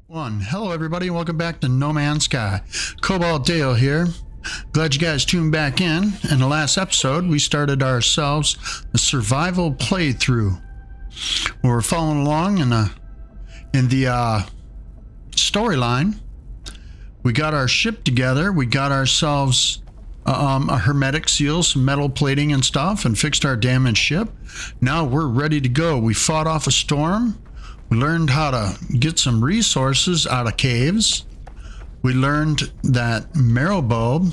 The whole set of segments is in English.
One. Hello everybody, welcome back to No Man's Sky. Cobalt Dale here. Glad you guys tuned back in. In the last episode, we started ourselves a survival playthrough. We're following along in the storyline. We got our ship together. We got ourselves a hermetic seal, some metal plating and stuff, and fixed our damaged ship. Now we're ready to go. We fought off a storm. We learned how to get some resources out of caves. We learned that marrow bulb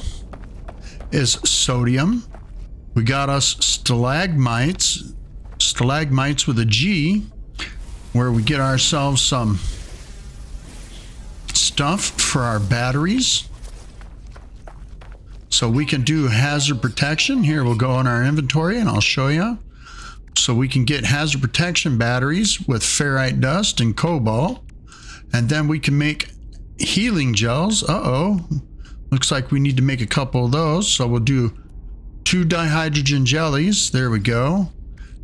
is sodium. We got us stalagmites with a G, where we get ourselves some stuff for our batteries. So we can do hazard protection. Here we'll go in our inventory and I'll show you. So we can get hazard protection batteries with ferrite dust and cobalt. And then we can make healing gels. Looks like we need to make a couple of those. So we'll do 2 dihydrogen jellies. There we go.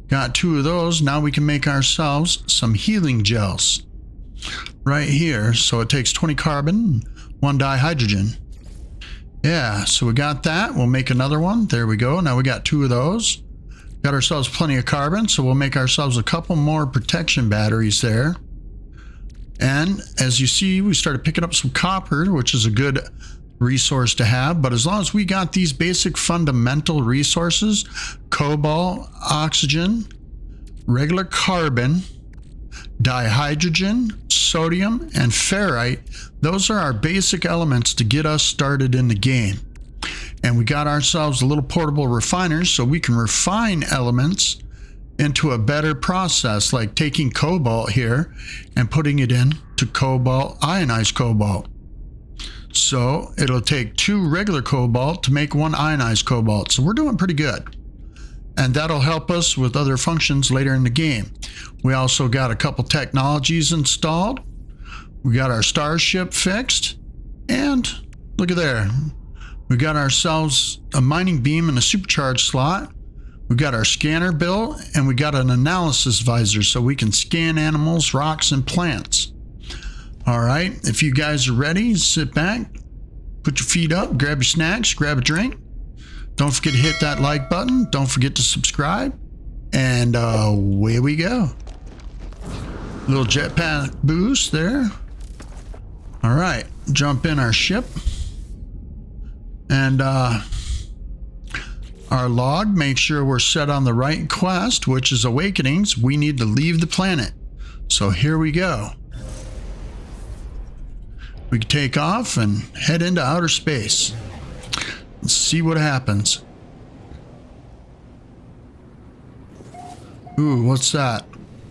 Got 2 of those. Now we can make ourselves some healing gels right here. So it takes 20 carbon, 1 dihydrogen. Yeah, so we got that. We'll make another one. There we go. Now we got 2 of those. Got ourselves plenty of carbon, so we'll make ourselves a couple more protection batteries there. And as you see, we started picking up some copper, which is a good resource to have. But as long as we got these basic fundamental resources, cobalt, oxygen, regular carbon, dihydrogen, sodium, and ferrite, those are our basic elements to get us started in the game. And we got ourselves a little portable refiner so we can refine elements into a better process, like taking cobalt here and putting it into cobalt, ionized cobalt. So it'll take 2 regular cobalt to make 1 ionized cobalt. So we're doing pretty good. And that'll help us with other functions later in the game. We also got a couple technologies installed. We got our starship fixed. And look at there. We got ourselves a mining beam and a supercharged slot. We got our scanner built, and we got an analysis visor so we can scan animals, rocks, and plants. All right, if you guys are ready, sit back, put your feet up, grab your snacks, grab a drink. Don't forget to hit that like button. Don't forget to subscribe. And away we go. Little jetpack boost there. All right, jump in our ship. And our log, make sure we're set on the right quest, which is awakenings. We need to leave the planet. So here we go. We can take off and head into outer space. Let's see what happens. Ooh, what's that?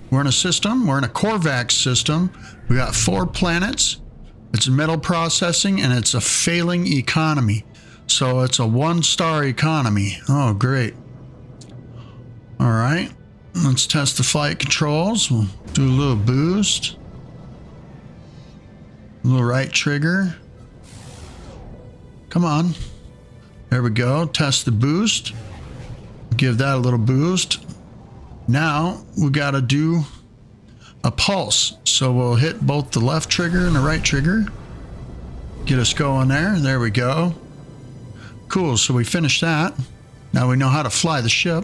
We're in a system. We're in a Korvax system. We got 4 planets. It's metal processing and it's a failing economy. So it's a 1-star economy. Oh, great. All right. Let's test the flight controls. We'll do a little boost. A little right trigger. Come on. There we go. Test the boost. Give that a little boost. Now we got to do a pulse. So we'll hit both the left trigger and the right trigger. Get us going there. There we go. Cool, so we finished that. Now we know how to fly the ship.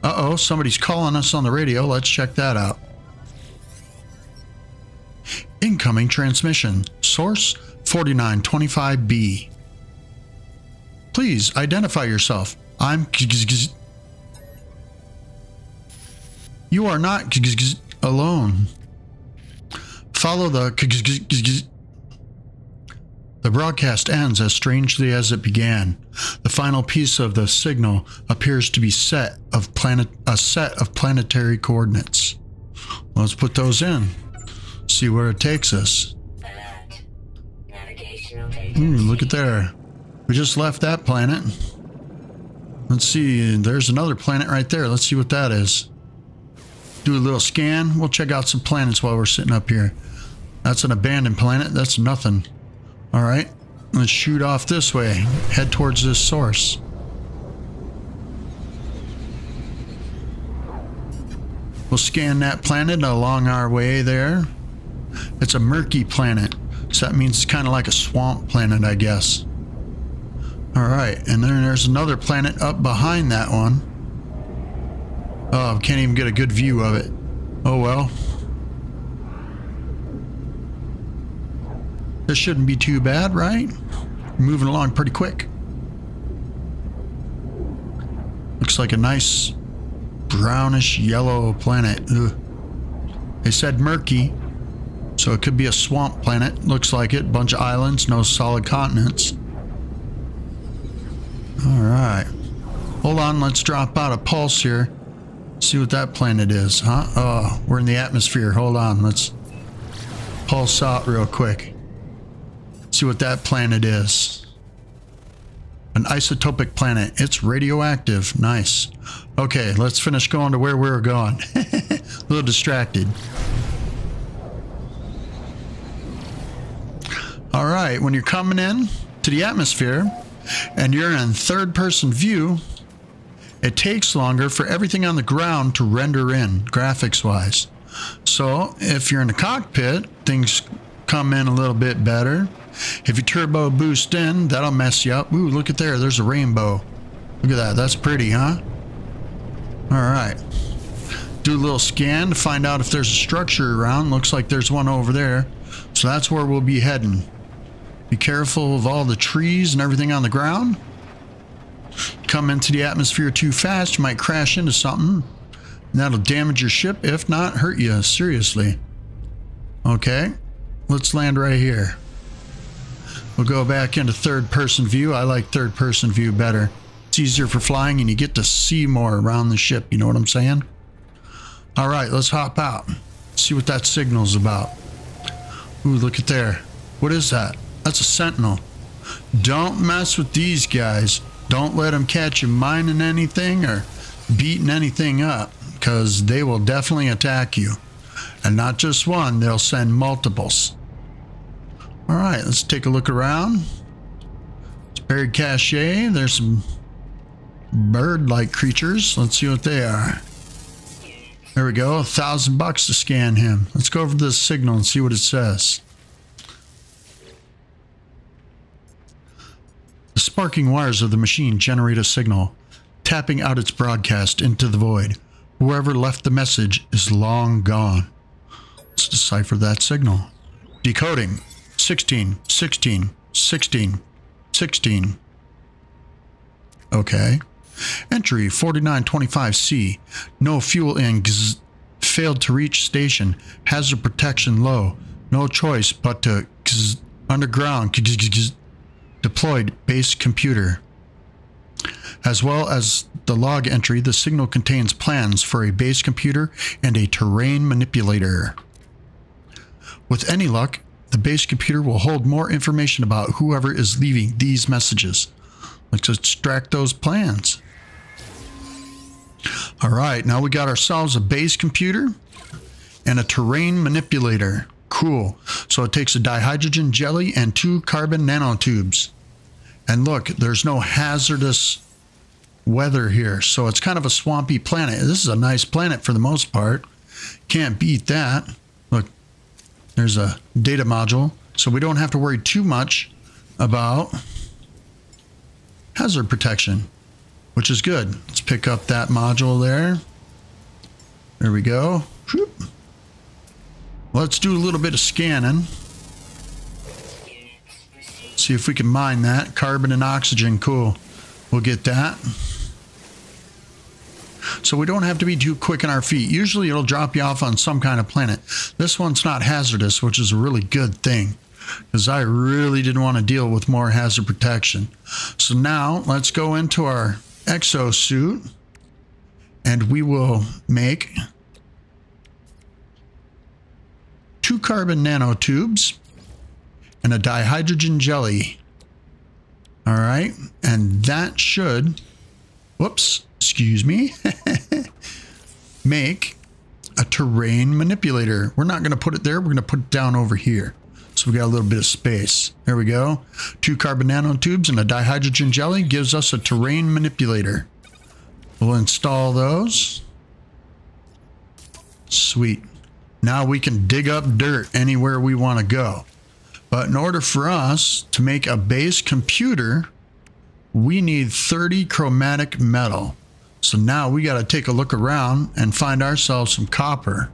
Uh-oh, somebody's calling us on the radio. Let's check that out. Incoming transmission. Source 4925B. Please identify yourself. I'm... You are not alone. Follow the... The broadcast ends as strangely as it began. The final piece of the signal appears to be a set of planetary coordinates. Let's put those in. See where it takes us. Ooh, look at there. We just left that planet. Let's see. There's another planet right there. Let's see what that is. Do a little scan. We'll check out some planets while we're sitting up here. That's an abandoned planet. That's nothing. All right, let's shoot off this way, head towards this source. We'll scan that planet along our way there. It's a murky planet. So that means it's kind of like a swamp planet, I guess. All right, and then there's another planet up behind that one. Oh, can't even get a good view of it. Oh well. This shouldn't be too bad, right? Moving along pretty quick. Looks like a nice brownish yellow planet. Ugh. They said murky, so it could be a swamp planet. Looks like it. Bunch of islands, no solid continents. All right. Hold on, let's drop out a pulse here. See what that planet is, huh? Oh, we're in the atmosphere. Hold on, let's pulse out real quick. See what that planet is. An isotopic planet. It's radioactive. Nice. Okay, let's finish going to where we were going. A little distracted. All right, when you're coming in to the atmosphere and you're in third-person view, it takes longer for everything on the ground to render in, graphics-wise. So if you're in the cockpit, things come in a little bit better. If you turbo boost in, that'll mess you up. Ooh, look at there. There's a rainbow. Look at that. That's pretty, huh? All right. Do a little scan to find out if there's a structure around. Looks like there's one over there. So that's where we'll be heading. Be careful of all the trees and everything on the ground. Come into the atmosphere too fast, you might crash into something. And that'll damage your ship, if not hurt you seriously. Okay, let's land right here. We'll go back into third-person view. I like third-person view better. It's easier for flying and you get to see more around the ship, you know what I'm saying? All right, let's hop out. See what that signal's about. Ooh, look at there. What is that? That's a sentinel. Don't mess with these guys. Don't let them catch you mining anything or beating anything up, because they will definitely attack you. And not just one, they'll send multiples. All right, let's take a look around. It's buried cache. There's some bird-like creatures. Let's see what they are. There we go, $1,000 to scan him. Let's go over this signal and see what it says. The sparking wires of the machine generate a signal, tapping out its broadcast into the void. Whoever left the message is long gone. Let's decipher that signal. Decoding. 16, 16, 16, 16. Okay. Entry 4925C. No fuel in. Failed to reach station. Hazard protection low. No choice but to underground. Deployed base computer. As well as the log entry, the signal contains plans for a base computer and a terrain manipulator. With any luck, the base computer will hold more information about whoever is leaving these messages. Let's extract those plans. All right, now we got ourselves a base computer and a terrain manipulator. Cool. So it takes a dihydrogen jelly and 2 carbon nanotubes. And look, there's no hazardous weather here. So it's kind of a swampy planet. This is a nice planet for the most part. Can't beat that. Look, there's a data module. So we don't have to worry too much about hazard protection, which is good. Let's pick up that module there. There we go. Whoop. Let's do a little bit of scanning. See if we can mine that. Carbon and oxygen, cool. We'll get that. So we don't have to be too quick on our feet. Usually it'll drop you off on some kind of planet. This one's not hazardous, which is a really good thing, because I really didn't want to deal with more hazard protection. So now let's go into our exosuit and we will make 2 carbon nanotubes and a dihydrogen jelly. All right, and that should, whoops, excuse me, make a terrain manipulator. We're not going to put it there. We're going to put it down over here. So we got a little bit of space. There we go. 2 carbon nanotubes and a dihydrogen jelly gives us a terrain manipulator. We'll install those. Sweet. Now we can dig up dirt anywhere we want to go. But in order for us to make a base computer, we need 30 chromatic metal. So now we got to take a look around and find ourselves some copper.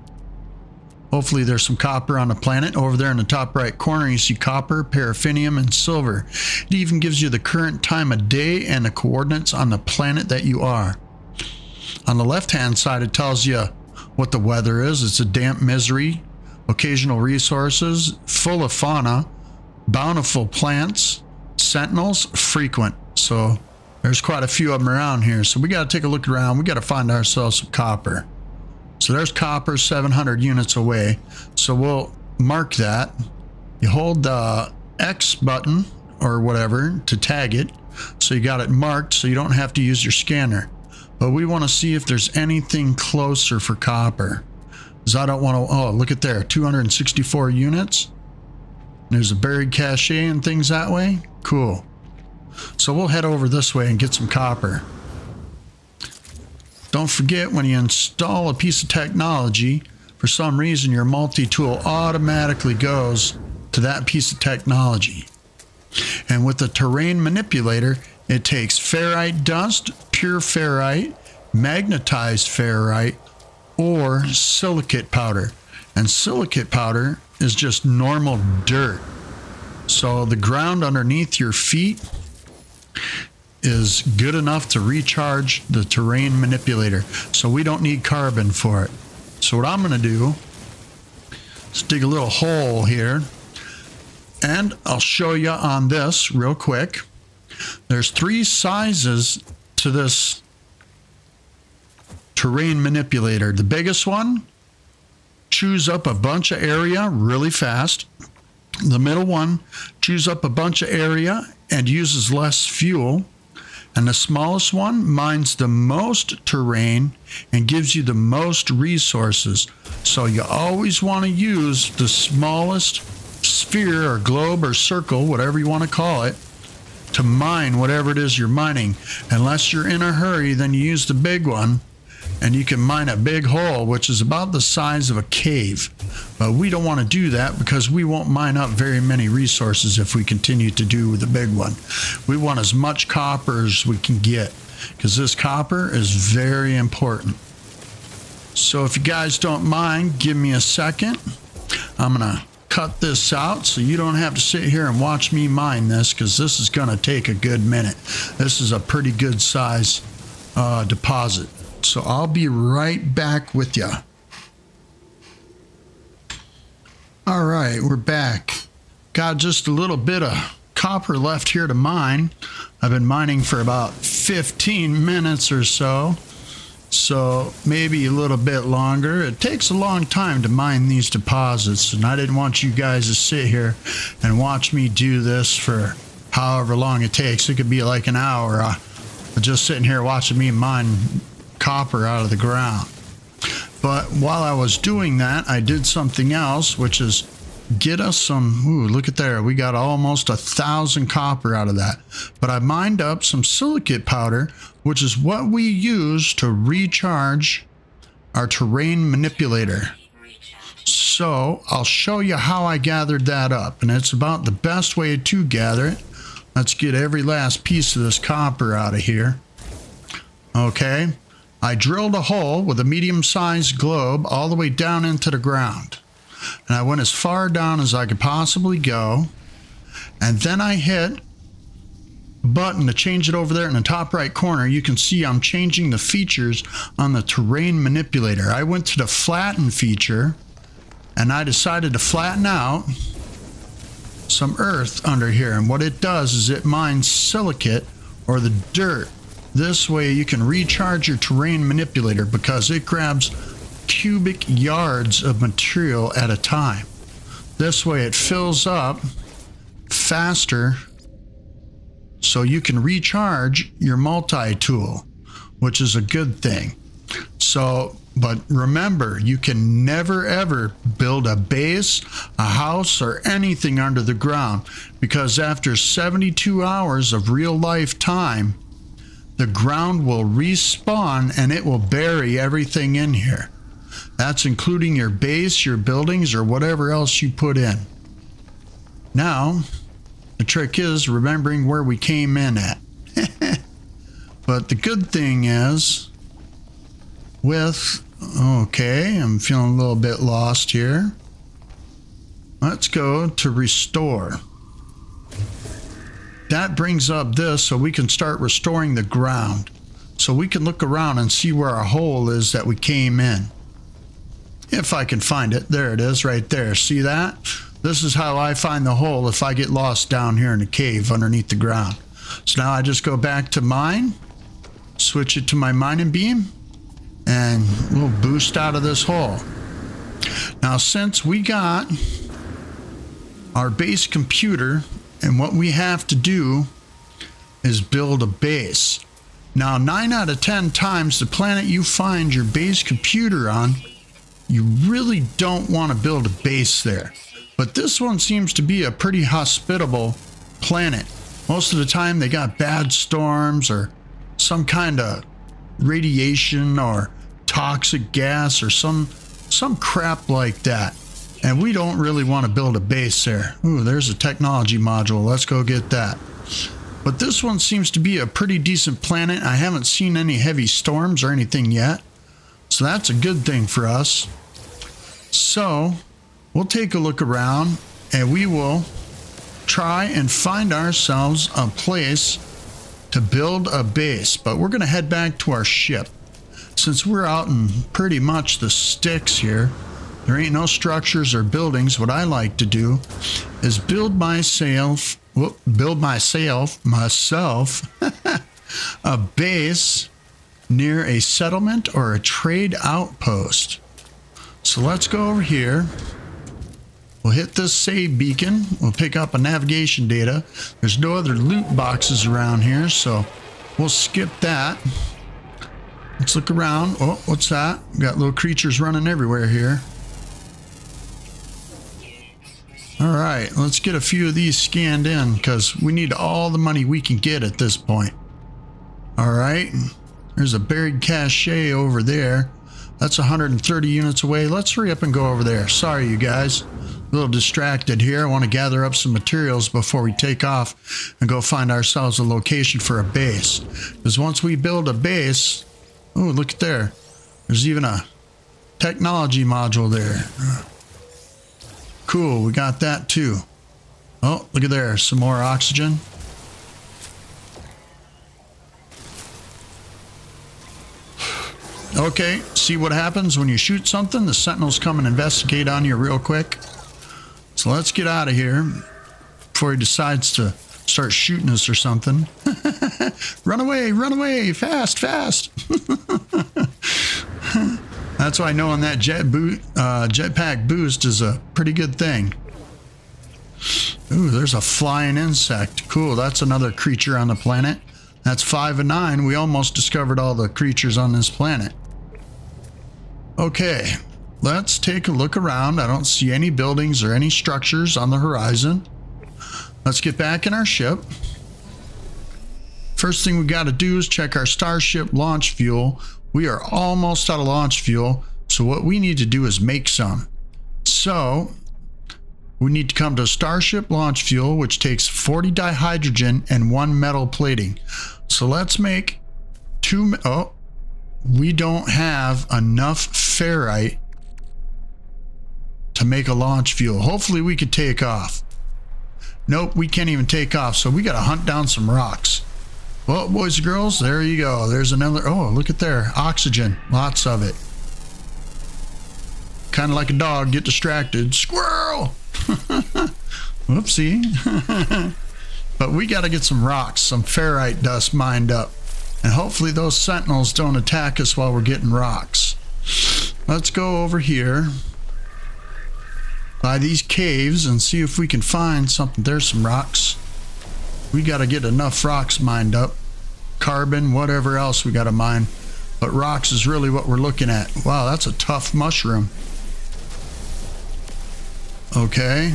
Hopefully there's some copper on the planet. Over there in the top right corner, you see copper, paraffinium, and silver. It even gives you the current time of day and the coordinates on the planet that you are. On the left-hand side, it tells you what the weather is. It's a damp misery, occasional resources, full of fauna, bountiful plants, sentinels, frequent. So there's quite a few of them around here. So we got to take a look around. We got to find ourselves some copper. So there's copper 700 units away. So we'll mark that. You hold the X button or whatever to tag it. So you got it marked so you don't have to use your scanner. But we want to see if there's anything closer for copper. Because I don't want to, oh, look at there, 264 units. There's a buried cache and things that way. Cool. So we'll head over this way and get some copper. Don't forget, when you install a piece of technology, for some reason your multi-tool automatically goes to that piece of technology. And with the terrain manipulator, it takes ferrite dust, pure ferrite, magnetized ferrite, or silicate powder. And silicate powder is just normal dirt. So the ground underneath your feet is good enough to recharge the terrain manipulator. So we don't need carbon for it. So what I'm going to do is dig a little hole here. And I'll show you on this real quick. There's 3 sizes to this terrain manipulator. The biggest one chews up a bunch of area really fast. The middle one chews up a bunch of area and uses less fuel. And the smallest one mines the most terrain and gives you the most resources. So you always want to use the smallest sphere or globe or circle, whatever you want to call it, to mine whatever it is you're mining. Unless you're in a hurry, then you use the big one, and you can mine a big hole, which is about the size of a cave. But we don't want to do that because we won't mine up very many resources if we continue to do the big one. We want as much copper as we can get, because this copper is very important. So if you guys don't mind, give me a second. I'm gonna cut this out so you don't have to sit here and watch me mine this, because this is gonna take a good minute. This is a pretty good size deposit. So I'll be right back with you. All right, we're back. Got just a little bit of copper left here to mine. I've been mining for about 15 minutes or so. So maybe a little bit longer. It takes a long time to mine these deposits, and I didn't want you guys to sit here and watch me do this for however long it takes. It could be like an hour just sitting here watching me mine copper out of the ground. But while I was doing that, I did something else, which is get us some, ooh, look at there, we got almost 1,000 copper out of that. But I mined up some silicate powder, which is what we use to recharge our terrain manipulator. So I'll show you how I gathered that up, and it's about the best way to gather it. Let's get every last piece of this copper out of here. Okay, I drilled a hole with a medium-sized globe all the way down into the ground. And I went as far down as I could possibly go. And then I hit a button to change it over there in the top right corner. You can see I'm changing the features on the terrain manipulator. I went to the flatten feature, and I decided to flatten out some earth under here. And what it does is it mines silicate, or the dirt. This way you can recharge your terrain manipulator because it grabs cubic yards of material at a time. This way it fills up faster so you can recharge your multi-tool, which is a good thing. So, but remember, you can never ever build a base, a house, or anything under the ground, because after 72 hours of real life time, the ground will respawn and it will bury everything in here. That's including your base, your buildings, or whatever else you put in. Now, the trick is remembering where we came in at. But the good thing is, okay, I'm feeling a little bit lost here. Let's go to restore. That brings up this so we can start restoring the ground. So we can look around and see where our hole is that we came in. If I can find it. There it is right there. See that? This is how I find the hole if I get lost down here in the cave underneath the ground. So now I just go back to mine, switch it to my mining beam, and we'll boost out of this hole. Now since we got our base computer, and what we have to do is build a base. Now 9 out of 10 times the planet you find your base computer on, you really don't want to build a base there. But this one seems to be a pretty hospitable planet. Most of the time they got bad storms or some kind of radiation or toxic gas or some crap like that. And we don't really want to build a base there. Ooh, there's a technology module. Let's go get that. But this one seems to be a pretty decent planet. I haven't seen any heavy storms or anything yet. So that's a good thing for us. So we'll take a look around and we will try and find ourselves a place to build a base. But we're going to head back to our ship. Since we're out in pretty much the sticks here, there ain't no structures or buildings. What I like to do is build myself a base near a settlement or a trade outpost. So let's go over here. We'll hit this save beacon. We'll pick up a navigation data. There's no other loot boxes around here, so we'll skip that. Let's look around. Oh, what's that? We got little creatures running everywhere here. All right, let's get a few of these scanned in because we need all the money we can get at this point. All right, there's a buried cache over there. That's 130 units away. Let's hurry up and go over there. Sorry, you guys. A little distracted here. I want to gather up some materials before we take off and go find ourselves a location for a base. Because once we build a base... Oh, look at there. There's even a technology module there. Cool, we got that too. Oh, look at there, some more oxygen. Okay, see what happens when you shoot something? The sentinels come and investigate on you real quick. So let's get out of here before he decides to start shooting us or something. Run away, fast, fast. That's why knowing that jetpack boost is a pretty good thing. Ooh, there's a flying insect. Cool, that's another creature on the planet. That's 5 and 9. We almost discovered all the creatures on this planet. Okay, let's take a look around. I don't see any buildings or any structures on the horizon. Let's get back in our ship. First thing we got to do is check our Starship launch fuel. We are almost out of launch fuel, so what we need to do is make some. So we need to come to Starship launch fuel, which takes 40 dihydrogen and 1 metal plating. So let's make 2. Oh, we don't have enough ferrite to make a launch fuel. Hopefully we could take off. Nope, we can't even take off, so we got to hunt down some rocks. Well, boys and girls, there you go. There's another. Oh, look at there. Oxygen. Lots of it. Kind of like a dog. Get distracted. Squirrel! Whoopsie. But we got to get some rocks, some ferrite dust mined up. And hopefully those sentinels don't attack us while we're getting rocks. Let's go over here by these caves and see if we can find something. There's some rocks. We got to get enough rocks mined up. Carbon, whatever else we got to mine. But rocks is really what we're looking at. Wow, that's a tough mushroom. Okay.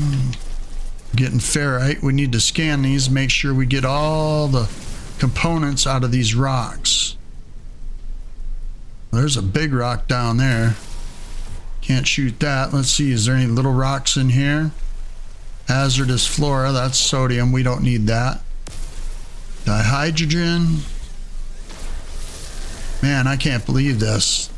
Getting ferrite. We need to scan these, make sure we get all the components out of these rocks. There's a big rock down there. Can't shoot that. Let's see, is there any little rocks in here? Hazardous flora, that's sodium. We don't need that. Dihydrogen. Man, I can't believe this.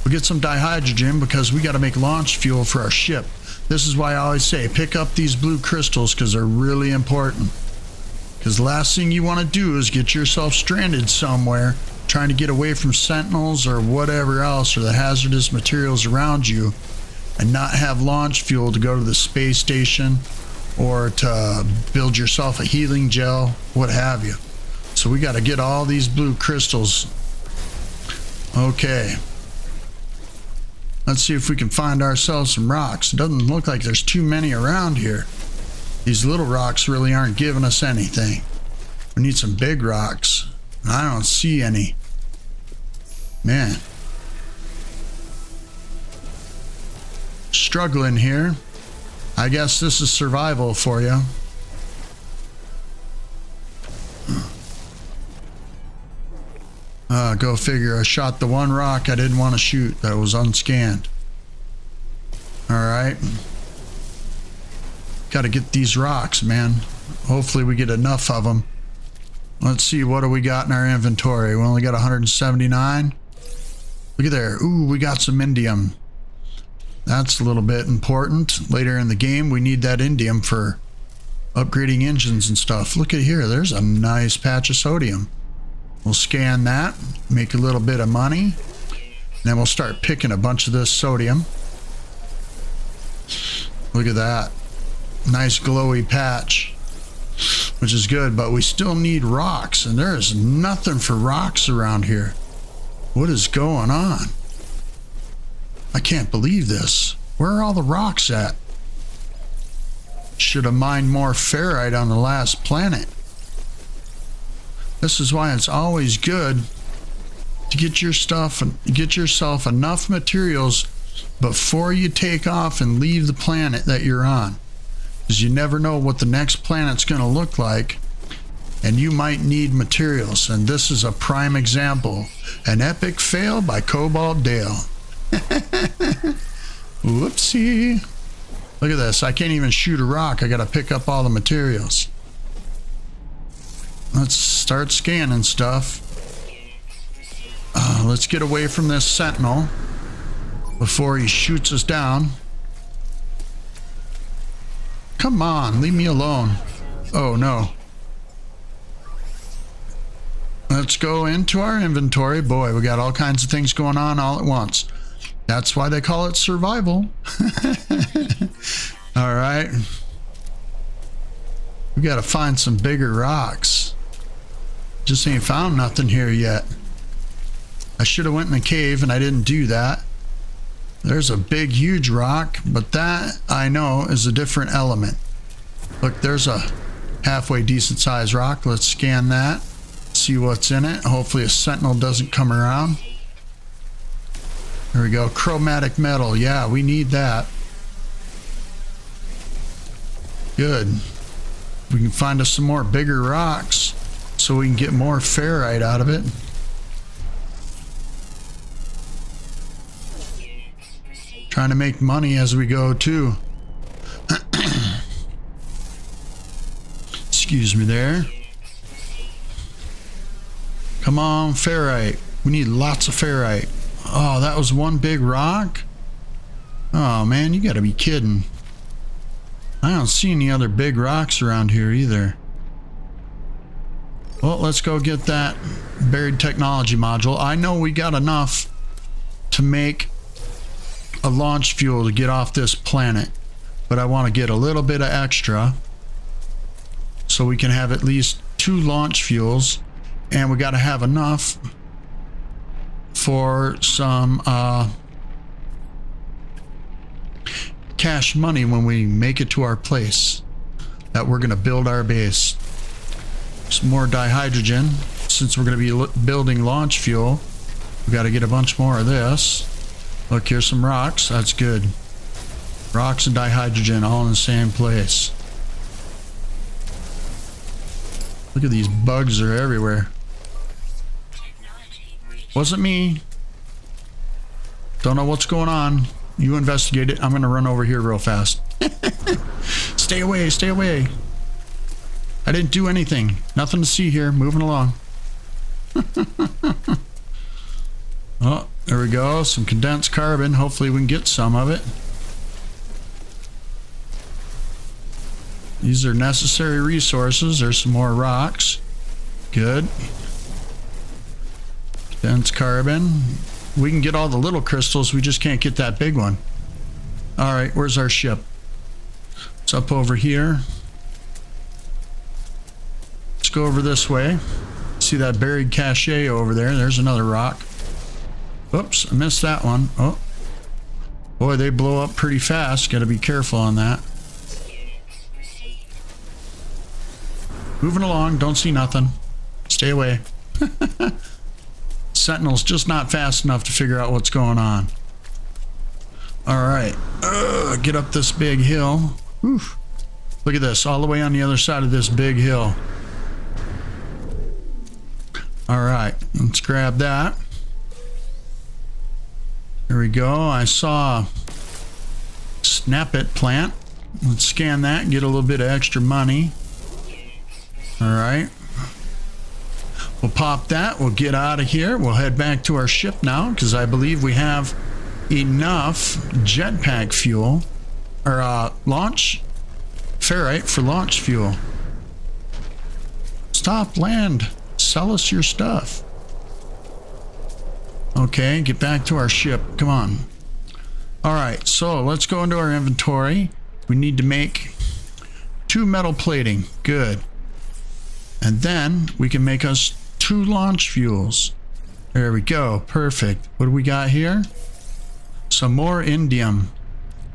We'll get some dihydrogen because we got to make launch fuel for our ship. This is why I always say pick up these blue crystals because they're really important. Because the last thing you want to do is get yourself stranded somewhere trying to get away from sentinels or whatever else or the hazardous materials around you and not have launch fuel to go to the space station or to build yourself a healing gel, what have you. So we got to get all these blue crystals. Okay. Let's see if we can find ourselves some rocks. It doesn't look like there's too many around here. These little rocks really aren't giving us anything. We need some big rocks. I don't see any. Man. Struggling here. I guess this is survival for you. Go figure. I shot the one rock I didn't want to shoot that was unscanned. Alright. Got to get these rocks, man. Hopefully we get enough of them. Let's see, what do we got in our inventory? We only got 179. Look at there. Ooh, we got some indium. That's a little bit important. Later in the game, we need that indium for upgrading engines and stuff. Look at here. There's a nice patch of sodium. We'll scan that, make a little bit of money, and then we'll start picking a bunch of this sodium. Look at that. Nice glowy patch, which is good, but we still need rocks, and there is nothing for rocks around here. What is going on? I can't believe this. Where are all the rocks at? Should have mined more ferrite on the last planet. This is why it's always good to get your stuff and get yourself enough materials before you take off and leave the planet that you're on, because you never know what the next planet's going to look like, and you might need materials. And this is a prime example. An epic fail by Cobalt Dale. Whoopsie. Look at this. I can't even shoot a rock. I got to pick up all the materials. Let's start scanning stuff. Let's get away from this sentinel before he shoots us down. Come on, leave me alone. Oh no. Let's go into our inventory. Boy, we got all kinds of things going on all at once. That's why they call it survival. All right. We got to find some bigger rocks. Just ain't found nothing here yet. I should have went in the cave and I didn't do that. There's a big, huge rock, but that I know is a different element. Look, there's a halfway decent sized rock. Let's scan that. See what's in it. Hopefully a sentinel doesn't come around. There we go. Chromatic metal. Yeah, we need that. Good. We can find us some more bigger rocks so we can get more ferrite out of it. Trying to make money as we go too. Excuse me there. Come on, ferrite. We need lots of ferrite. Oh, that was one big rock? Oh man, you gotta be kidding. I don't see any other big rocks around here either. Well, let's go get that buried technology module. I know we got enough to make a launch fuel to get off this planet, but I want to get a little bit of extra so we can have at least 2 launch fuels, and we got to have enough for some cash money when we make it to our place that we're going to build our base. Some more dihydrogen. Since we're going to be building launch fuel, we got to get a bunch more of this. Look, here's some rocks. That's good. Rocks and dihydrogen all in the same place. Look at these bugs, are everywhere. Wasn't me. Don't know what's going on. You investigate it. I'm going to run over here real fast. Stay away, stay away. I didn't do anything. Nothing to see here. Moving along. Oh, there we go. Some condensed carbon. Hopefully we can get some of it. These are necessary resources. There's some more rocks. Good. Condensed carbon. We can get all the little crystals. We just can't get that big one. All right, where's our ship? It's up over here. Let's go over this way. See that buried cache over there? There's another rock. Oops, I missed that one. Oh, boy, they blow up pretty fast. Got to be careful on that. Moving along, don't see nothing. Stay away. Sentinel's just not fast enough to figure out what's going on. All right, get up this big hill. Oof. Look at this, all the way on the other side of this big hill. All right, let's grab that. There we go. I saw Snap It plant. Let's scan that and get a little bit of extra money. All right. We'll pop that. We'll get out of here. We'll head back to our ship now because I believe we have enough jetpack fuel or launch ferrite for launch fuel. Stop, land. Sell us your stuff. Okay, get back to our ship. Come on. All right, so let's go into our inventory. We need to make 2 metal plating. Good. And then we can make us 2 launch fuels. There we go. Perfect. What do we got here? Some more indium.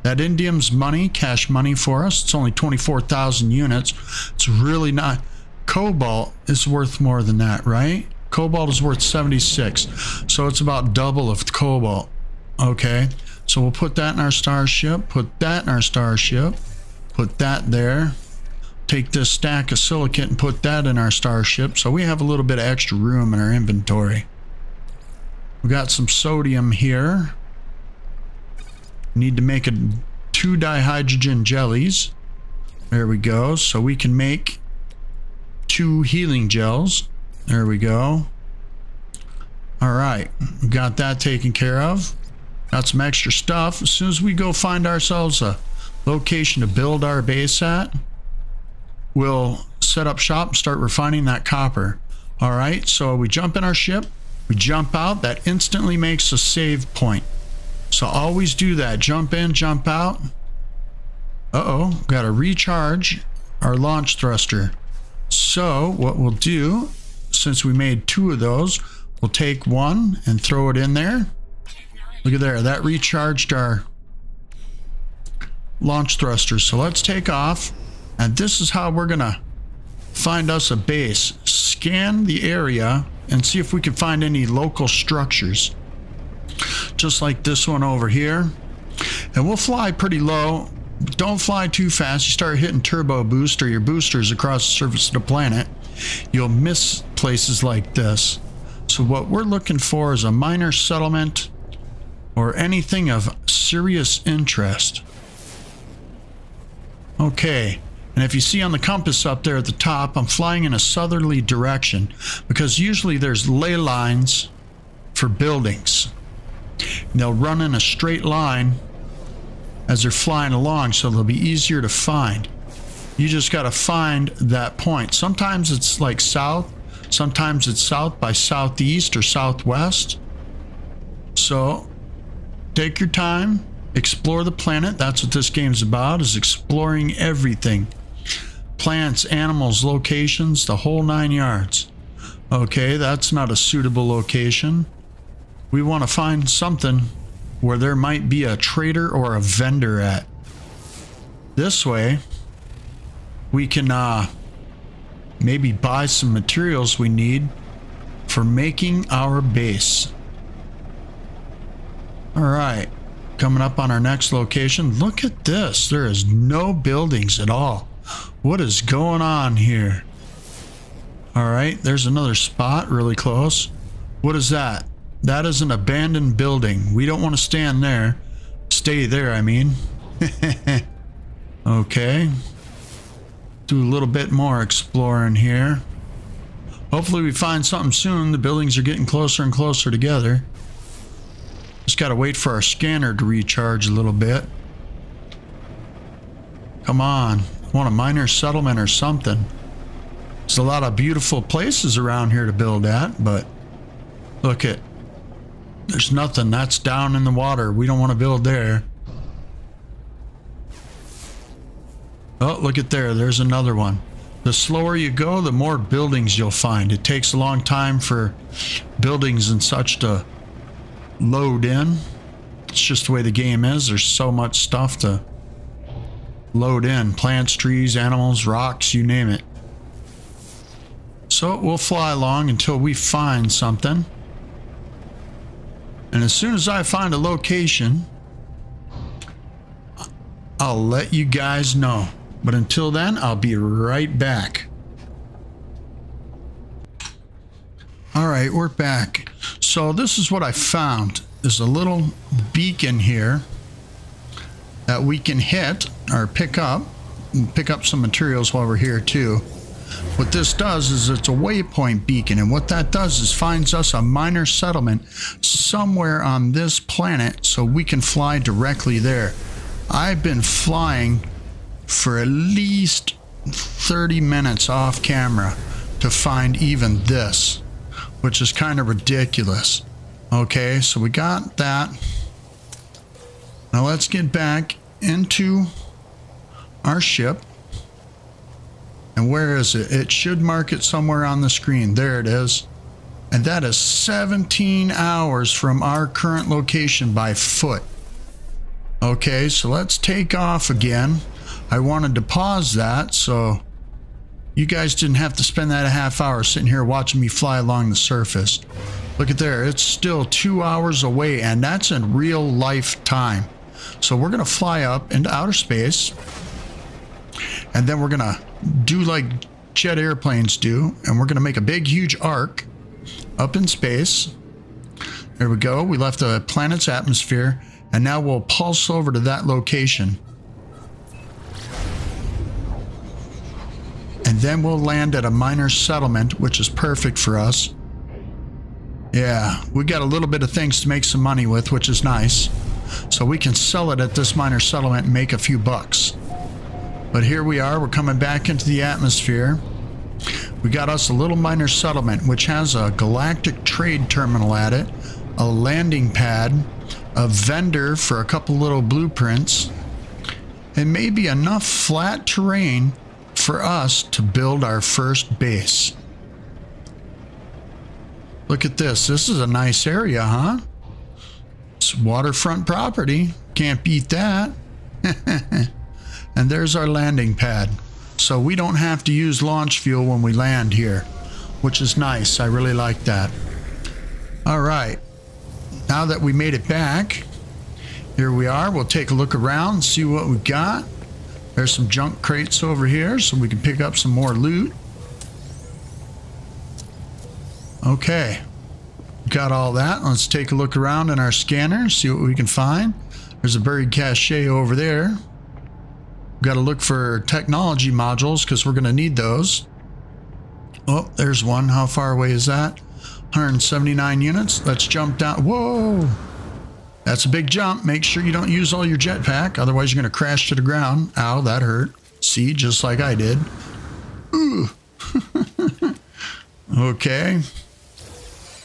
That indium's money, cash money for us. It's only 24,000 units. It's really not. Cobalt is worth more than that, right? Cobalt is worth 76. So it's about double of cobalt. Okay. So we'll put that in our starship. Put that in our starship. Put that there. Take this stack of silicate and put that in our starship. So we have a little bit of extra room in our inventory. We got some sodium here. Need to make 2 dihydrogen jellies. There we go. So we can make 2 healing gels. There we go. All right, we got that taken care of. Got some extra stuff. As soon as we go find ourselves a location to build our base at, we'll set up shop and start refining that copper. All right, so we jump in our ship, we jump out. That instantly makes a save point. So always do that. Jump in, jump out. Uh-oh, got to recharge our launch thruster. So what we'll do, since we made 2 of those, we'll take 1 and throw it in there. Look at there, that recharged our launch thruster. So let's take off, and this is how we're gonna find us a base. Scan the area and see if we can find any local structures. Just like this one over here. And we'll fly pretty low. Don't fly too fast. You start hitting turbo boost or your boosters across the surface of the planet, you'll miss places like this. So what we're looking for is a minor settlement or anything of serious interest. Okay, and if you see on the compass up there at the top, I'm flying in a southerly direction because usually there's ley lines for buildings. And they'll run in a straight line as they're flying along, so they'll be easier to find. You just got to find that point. Sometimes it's like south, sometimes it's south by southeast or southwest. So take your time, explore the planet. That's what this game's about, is exploring everything. Plants, animals, locations, the whole 9 yards. Okay, that's not a suitable location. We want to find something where there might be a trader or a vendor at. This way, we can maybe buy some materials we need for making our base. All right, coming up on our next location. Look at this. There is no buildings at all. What is going on here? All right, there's another spot really close. What is that? that is an abandoned building. We don't want to stand there. Stay there, I mean. Okay. Do a little bit more exploring here. Hopefully we find something soon. The buildings are getting closer and closer together. Just got to wait for our scanner to recharge a little bit. Come on. I want a minor settlement or something. There's a lot of beautiful places around here to build at, but look at, there's nothing. That's down in the water. We don't want to build there. Oh, look at there. There's another one. The slower you go, the more buildings you'll find. It takes a long time for buildings and such to load in. It's just the way the game is. There's so much stuff to load in. Plants, trees, animals, rocks, you name it. So we'll fly along until we find something. And as soon as I find a location, I'll let you guys know. But until then, I'll be right back. All right, we're back. So this is what I found. There's a little beacon here that we can hit or pick up. And pick up some materials while we're here too. What this does is it's a waypoint beacon, and what that does is finds us a minor settlement somewhere on this planet so we can fly directly there. I've been flying for at least 30 minutes off camera to find even this, which is kind of ridiculous. Okay, so we got that. Now let's get back into our ship. And where is it? It should mark it somewhere on the screen. There it is. And that is 17 hours from our current location by foot. Okay, so let's take off again. I wanted to pause that so you guys didn't have to spend that a half hour sitting here watching me fly along the surface. Look at there, it's still 2 hours away, and that's in real life time. So we're gonna fly up into outer space, and then we're gonna do like jet airplanes do, and we're gonna make a big huge arc up in space. There we go, we left the planet's atmosphere, and now we'll pulse over to that location. And then we'll land at a minor settlement, which is perfect for us. Yeah, we got a little bit of things to make some money with, which is nice. So we can sell it at this minor settlement and make a few bucks. But here we are, we're coming back into the atmosphere. We got us a little minor settlement, which has a galactic trade terminal at it, a landing pad, a vendor for a couple little blueprints, and maybe enough flat terrain for us to build our first base. Look at this. This is a nice area, huh? It's waterfront property. Can't beat that. And there's our landing pad. So we don't have to use launch fuel when we land here, which is nice. I really like that. All right. Now that we made it back, here we are. We'll take a look around and see what we got. There's some junk crates over here so we can pick up some more loot. Okay. Got all that. Let's take a look around in our scanner, see what we can find. There's a buried cache over there. Got to look for technology modules because we're going to need those. Oh, there's one. How far away is that? 179 units. Let's jump down. Whoa! That's a big jump. Make sure you don't use all your jetpack, otherwise you're going to crash to the ground. Ow, that hurt. See, just like I did. Ooh. Okay.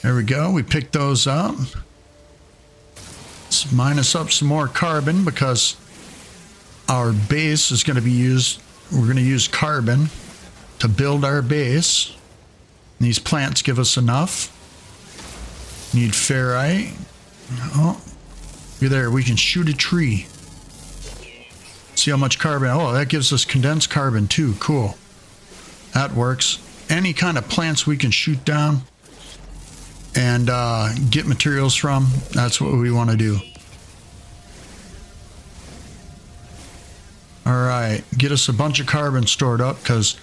There we go. We picked those up. Let's minus up some more carbon because our base is going to be used. We're going to use carbon to build our base. These plants give us enough. Need ferrite. Oh. You're there, we can shoot a tree. See how much carbon. Oh, that gives us condensed carbon too. Cool. That works. Any kind of plants we can shoot down and get materials from, that's what we want to do. All right, get us a bunch of carbon stored up because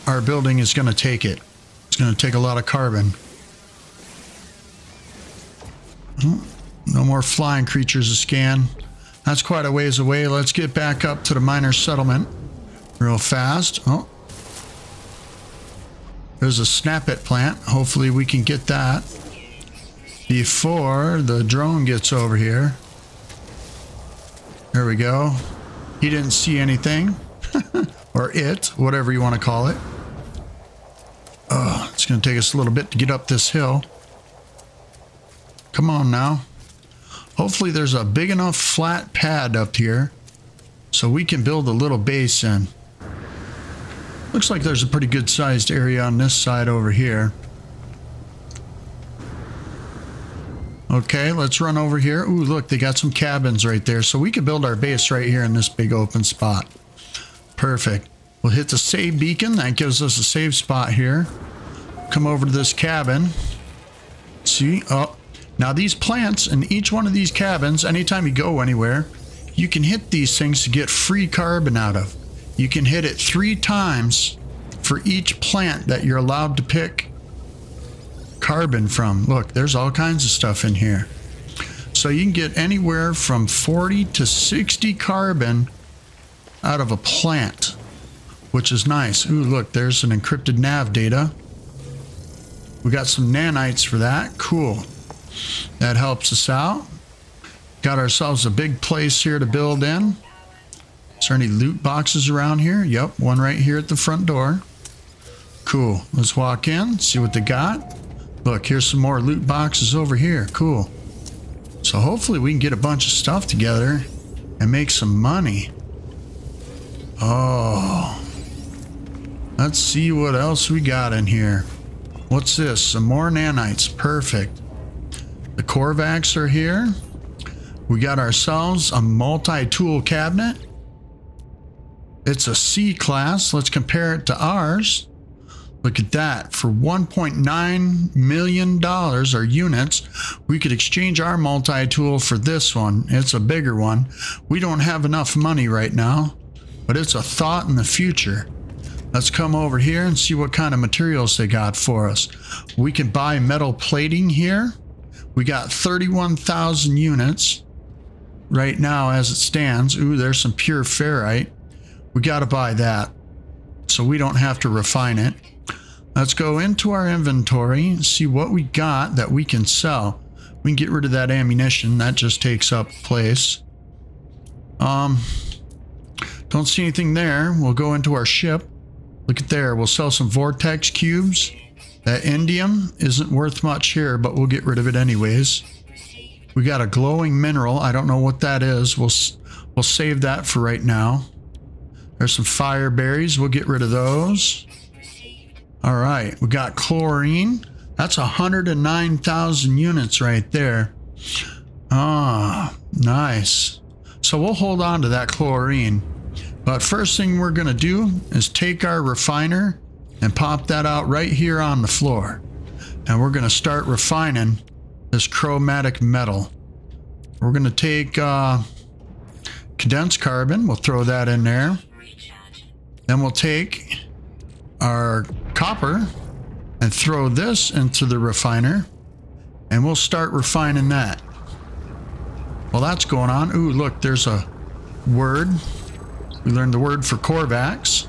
our building is going to take it. It's going to take a lot of carbon. No more flying creatures to scan. That's quite a ways away. Let's get back up to the miner settlement real fast. Oh, there's a snap it plant. Hopefully we can get that before the drone gets over here. There we go. He didn't see anything. Or it, whatever you want to call it. Oh, it's going to take us a little bit to get up this hill. Come on now. Hopefully there's a big enough flat pad up here so we can build a little base in. Looks like there's a pretty good sized area on this side over here. Okay, let's run over here. Ooh, look, they got some cabins right there. So we can build our base right here in this big open spot. Perfect. We'll hit the save beacon. That gives us a save spot here. Come over to this cabin. See? Oh, now these plants in each one of these cabins, anytime you go anywhere, you can hit these things to get free carbon out of. You can hit it 3 times for each plant that you're allowed to pick carbon from. Look, there's all kinds of stuff in here. So you can get anywhere from 40 to 60 carbon out of a plant, which is nice. Ooh, look, there's an encrypted nav data. We got some nanites for that. Cool. That helps us out. Got ourselves a big place here to build in. Is there any loot boxes around here? Yep, one right here at the front door. Cool. Let's walk in, see what they got. Look, here's some more loot boxes over here. Cool. So hopefully we can get a bunch of stuff together and make some money. Oh. Let's see what else we got in here. What's this? Some more nanites. Perfect. The Korvax are here. We got ourselves a multi-tool cabinet. It's a C class. Let's compare it to ours. Look at that. For $1.9 million, or units, we could exchange our multi-tool for this one. It's a bigger one. We don't have enough money right now, but it's a thought in the future. Let's come over here and see what kind of materials they got for us. We can buy metal plating here. We got 31,000 units right now as it stands. Ooh, there's some pure ferrite. We got to buy that so we don't have to refine it. Let's go into our inventory and see what we got that we can sell. We can get rid of that ammunition. That just takes up place. Don't see anything there. We'll go into our ship. Look at there. We'll sell some vortex cubes. That indium isn't worth much here, but we'll get rid of it anyways. We got a glowing mineral. I don't know what that is. We'll save that for right now. There's some fire berries. We'll get rid of those. All right, we got chlorine. That's 109,000 units right there. Ah, nice. So we'll hold on to that chlorine. But first thing we're going to do is take our refiner and pop that out right here on the floor. And we're going to start refining this chromatic metal. We're going to take condensed carbon. We'll throw that in there. Then we'll take our copper and throw this into the refiner, and we'll start refining that. Well, that's going on. Ooh, look, there's a word. We learned the word for Korvax.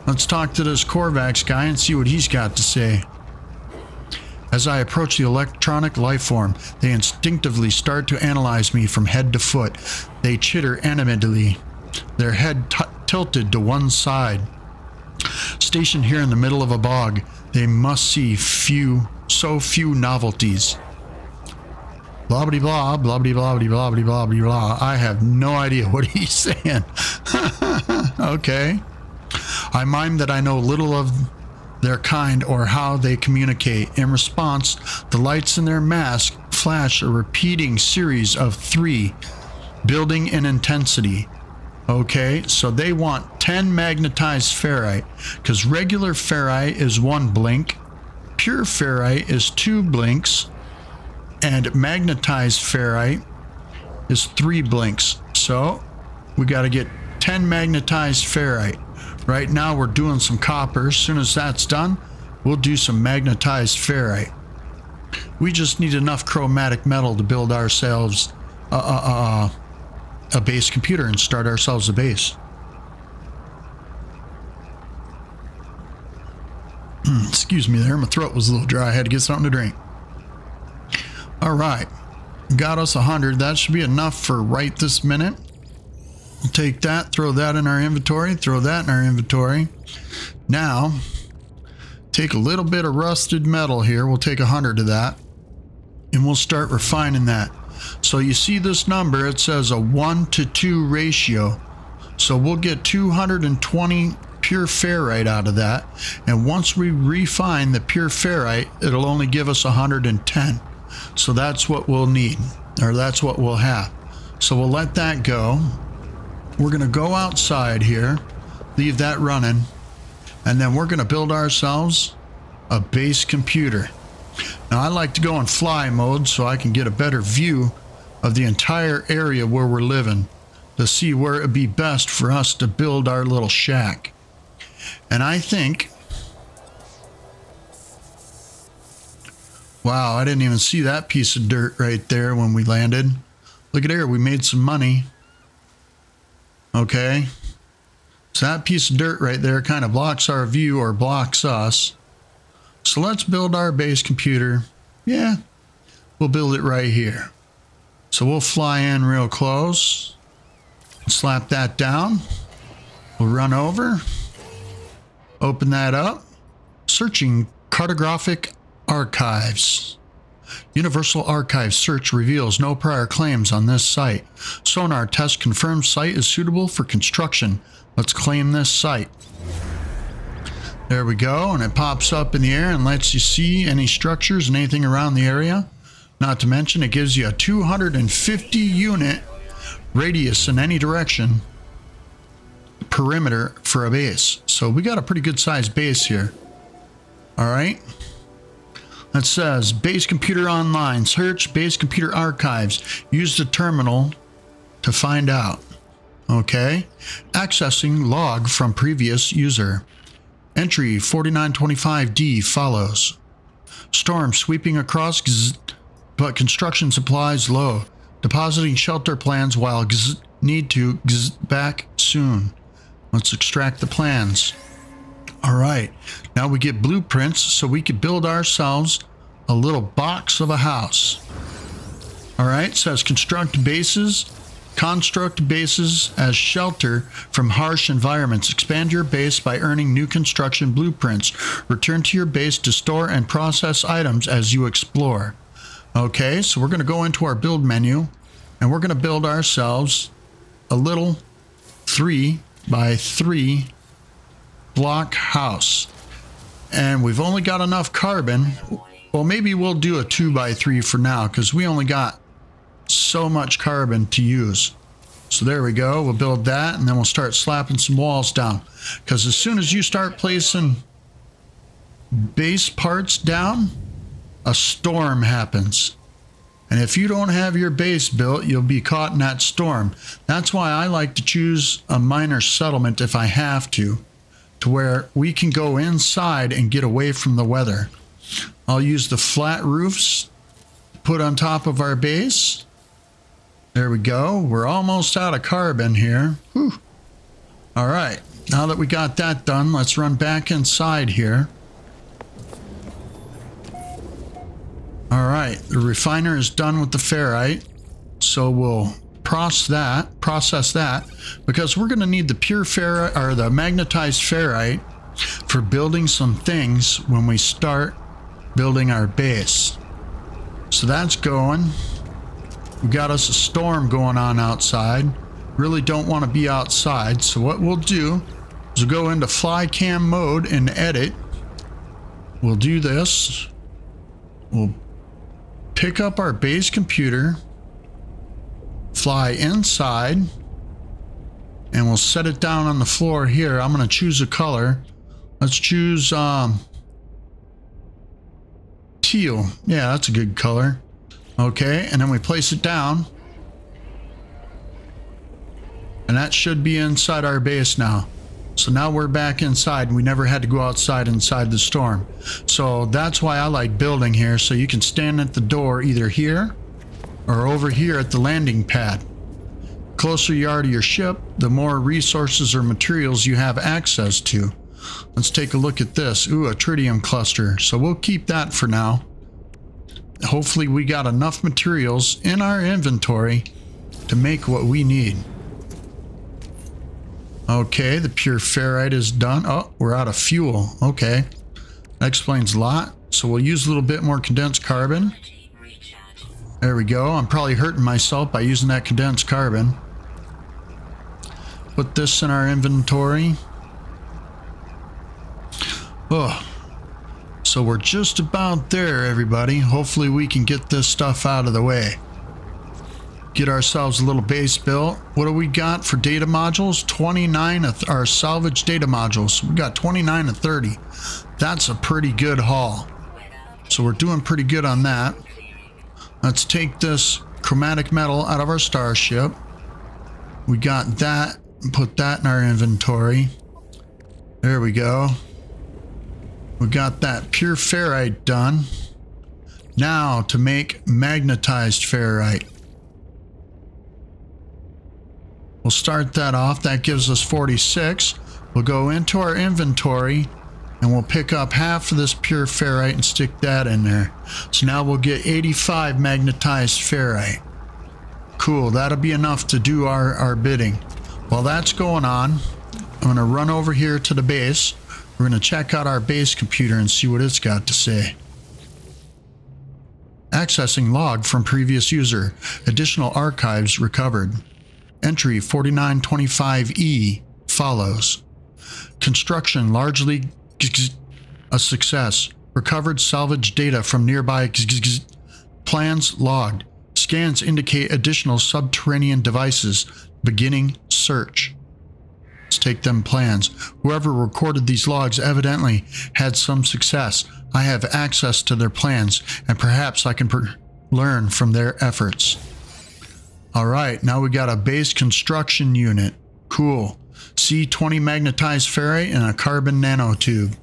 Let's talk to this Korvax guy and see what he's got to say. As I approach the electronic life form, they instinctively start to analyze me from head to foot. They chitter animatedly, their head tilted to one side. Stationed here in the middle of a bog, they must see so few novelties. Blah blah blah blah blah blah blah blah blah blah. I have no idea what he's saying. Okay. I mime that I know little of their kind or how they communicate. In response, the lights in their mask flash a repeating series of 3, building in intensity. Okay, so they want 10 magnetized ferrite, because regular ferrite is 1 blink, pure ferrite is 2 blinks, and magnetized ferrite is 3 blinks. So we got to get 10 magnetized ferrite. Right now we're doing some copper. As soon as that's done, we'll do some magnetized ferrite. We just need enough chromatic metal to build ourselves a base computer and start ourselves a base. Excuse me there, my throat was a little dry. I had to get something to drink. All right, got us 100. That should be enough for right this minute. We'll take that, throw that in our inventory, throw that in our inventory. Now, take a little bit of rusted metal here. We'll take 100 of that, and we'll start refining that. So you see this number, it says a 1-to-2 ratio. So we'll get 220 pure ferrite out of that, and once we refine the pure ferrite, it'll only give us 110. So that's what we'll need, or that's what we'll have. So we'll let that go. We're going to go outside here, leave that running, and then we're going to build ourselves a base computer. Now I like to go in fly mode so I can get a better view of the entire area where we're living to see where it would be best for us to build our little shack. And I think, wow, I didn't even see that piece of dirt right there when we landed. Look at here, we made some money. Okay, so that piece of dirt right there kind of blocks our view, or blocks us. So let's build our base computer. Yeah, we'll build it right here. So we'll fly in real close, slap that down. We'll run over, open that up, searching cartographic archives. Universal Archive search reveals no prior claims on this site. Sonar test confirms site is suitable for construction. Let's claim this site. There we go, and it pops up in the air and lets you see any structures and anything around the area. Not to mention, it gives you a 250 unit radius in any direction perimeter for a base. So we got a pretty good sized base here. All right. It says base computer online, search base computer archives, use the terminal to find out. Okay. Accessing log from previous user. Entry 4925D follows. Storm sweeping across, but construction supplies low. Depositing shelter plans while need to back soon. Let's extract the plans. All right, now we get blueprints so we could build ourselves a little box of a house. All right, it says construct bases as shelter from harsh environments. Expand your base by earning new construction blueprints. Return to your base to store and process items as you explore. Okay, so we're going to go into our build menu, and we're going to build ourselves a little 3x3 block house. And we've only got enough carbon. Well, maybe we'll do a 2x3 for now, because we only got so much carbon to use. So there we go. We'll build that, and then we'll start slapping some walls down. Because as soon as you start placing base parts down, a storm happens. And if you don't have your base built, you'll be caught in that storm. That's why I like to choose a minor settlement if I have to where we can go inside and get away from the weather. I'll use the flat roofs put on top of our base. There we go. We're almost out of carbon here. Whew. All right. Now that we got that done, let's run back inside here. All right. The refiner is done with the ferrite. So we'll process that because we're going to need the pure ferrite or the magnetized ferrite for building some things when we start building our base. So that's going. We got us a storm going on outside. Really don't want to be outside. So what we'll do is we'll go into fly cam mode and edit. We'll do this. We'll pick up our base computer, fly inside, and we'll set it down on the floor here. I'm going to choose a color. Let's choose teal. Yeah, that's a good color. Okay, and then we place it down. And that should be inside our base now. So now we're back inside. We never had to go outside inside the storm. So that's why I like building here. So you can stand at the door either here or over here at the landing pad. Closer you are to your ship, the more resources or materials you have access to. Let's take a look at this. Ooh, a tritium cluster. So we'll keep that for now. Hopefully we got enough materials in our inventory to make what we need. Okay, the pure ferrite is done. Oh, we're out of fuel. Okay, that explains a lot. So we'll use a little bit more condensed carbon. There we go. I'm probably hurting myself by using that condensed carbon. Put this in our inventory. Oh, so we're just about there, everybody. Hopefully we can get this stuff out of the way. Get ourselves a little base built. What do we got for data modules? 29 of our salvage data modules. We got 29 of 30. That's a pretty good haul. So we're doing pretty good on that. Let's take this chromatic metal out of our starship. We got that. Put that in our inventory. There we go. We got that pure ferrite done. Now to make magnetized ferrite. We'll start that off. That gives us 46. We'll go into our inventory and we'll pick up half of this pure ferrite and stick that in there. So now we'll get 85 magnetized ferrite. Cool, that'll be enough to do our bidding. While that's going on, I'm going to run over here to the base. We're going to check out our base computer and see what it's got to say. Accessing log from previous user. Additional archives recovered. Entry 4925E follows. Construction largely a success. Recovered salvage data from nearby plans logged. Scans indicate additional subterranean devices. Beginning search. Let's take them plans. Whoever recorded these logs evidently had some success. I have access to their plans and perhaps I can learn from their efforts. All right, now we got a base construction unit. Cool. C20 magnetized ferrite and a carbon nanotube.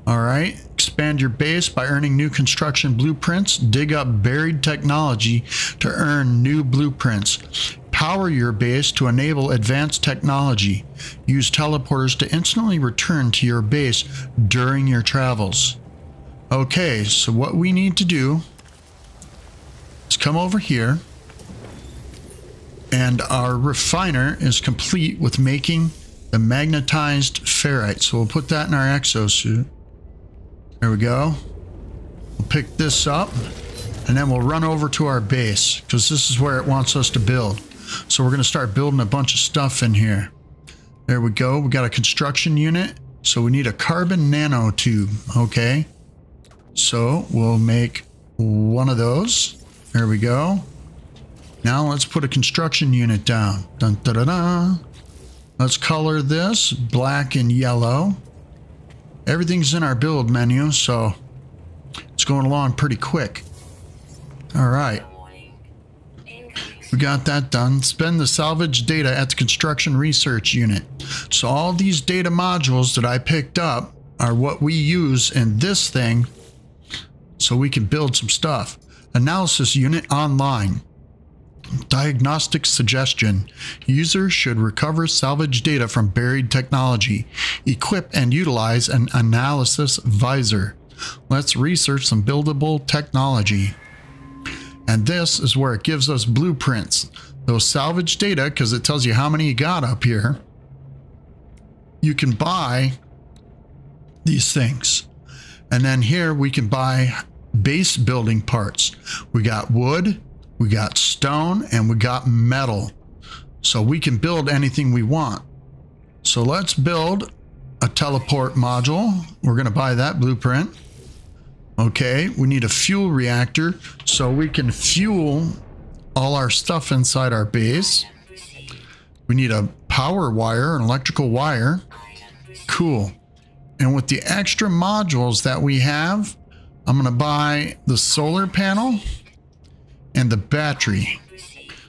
All right, expand your base by earning new construction blueprints. Dig up buried technology to earn new blueprints. Power your base to enable advanced technology. Use teleporters to instantly return to your base during your travels. Okay, so what we need to do is come over here. And our refiner is complete with making the magnetized ferrite. So we'll put that in our exosuit. There we go. We'll pick this up and then we'll run over to our base because this is where it wants us to build. So we're going to start building a bunch of stuff in here. There we go. We got a construction unit. So we need a carbon nanotube. Okay. So we'll make one of those. There we go. Now let's put a construction unit down. Dun, da, da, da. Let's color this black and yellow. Everything's in our build menu, so it's going along pretty quick. All right. We got that done. Spend the salvage data at the construction research unit. So all these data modules that I picked up are what we use in this thing so we can build some stuff. Analysis unit online. Diagnostic suggestion. User should recover salvage data from buried technology. Equip and utilize an analysis visor. Let's research some buildable technology. And this is where it gives us blueprints. Those salvage data, because it tells you how many you got up here. You can buy these things. And then here we can buy base building parts. We got wood, we got stone, and we got metal. So we can build anything we want. So let's build a teleport module. We're going to buy that blueprint. Okay, we need a fuel reactor so we can fuel all our stuff inside our base. We need a power wire, an electrical wire. Cool. And with the extra modules that we have, I'm going to buy the solar panel and the battery.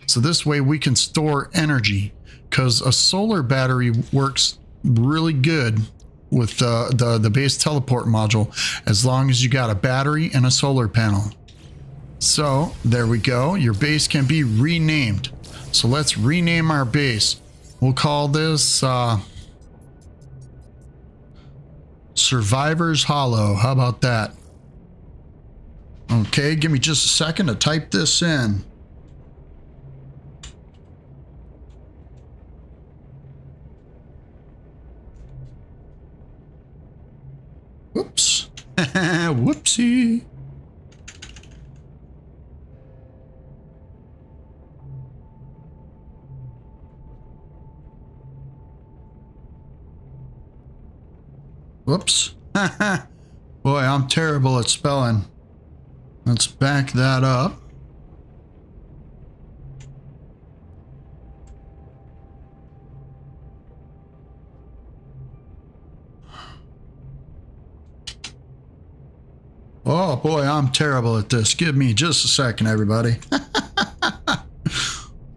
So this way we can store energy, because a solar battery works really good with the base teleport module, as long as you got a battery and a solar panel. So there we go. Your base can be renamed. So let's rename our base. We'll call this Survivor's Hollow. How about that? Okay, give me just a second to type this in. Whoops. Whoopsie. Whoops. Boy, I'm terrible at spelling. Let's back that up. Oh boy, I'm terrible at this. Give me just a second, everybody.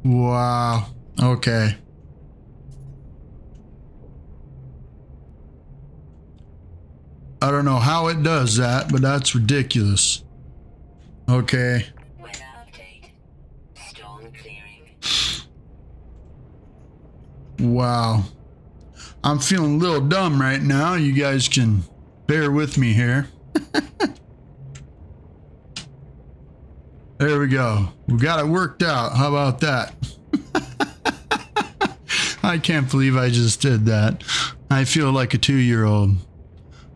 Wow. Okay. I don't know how it does that, but that's ridiculous. Okay. Weather update. Storm clearing. Wow. I'm feeling a little dumb right now. You guys can bear with me here. There we go. We got it worked out. How about that? I can't believe I just did that. I feel like a 2-year-old.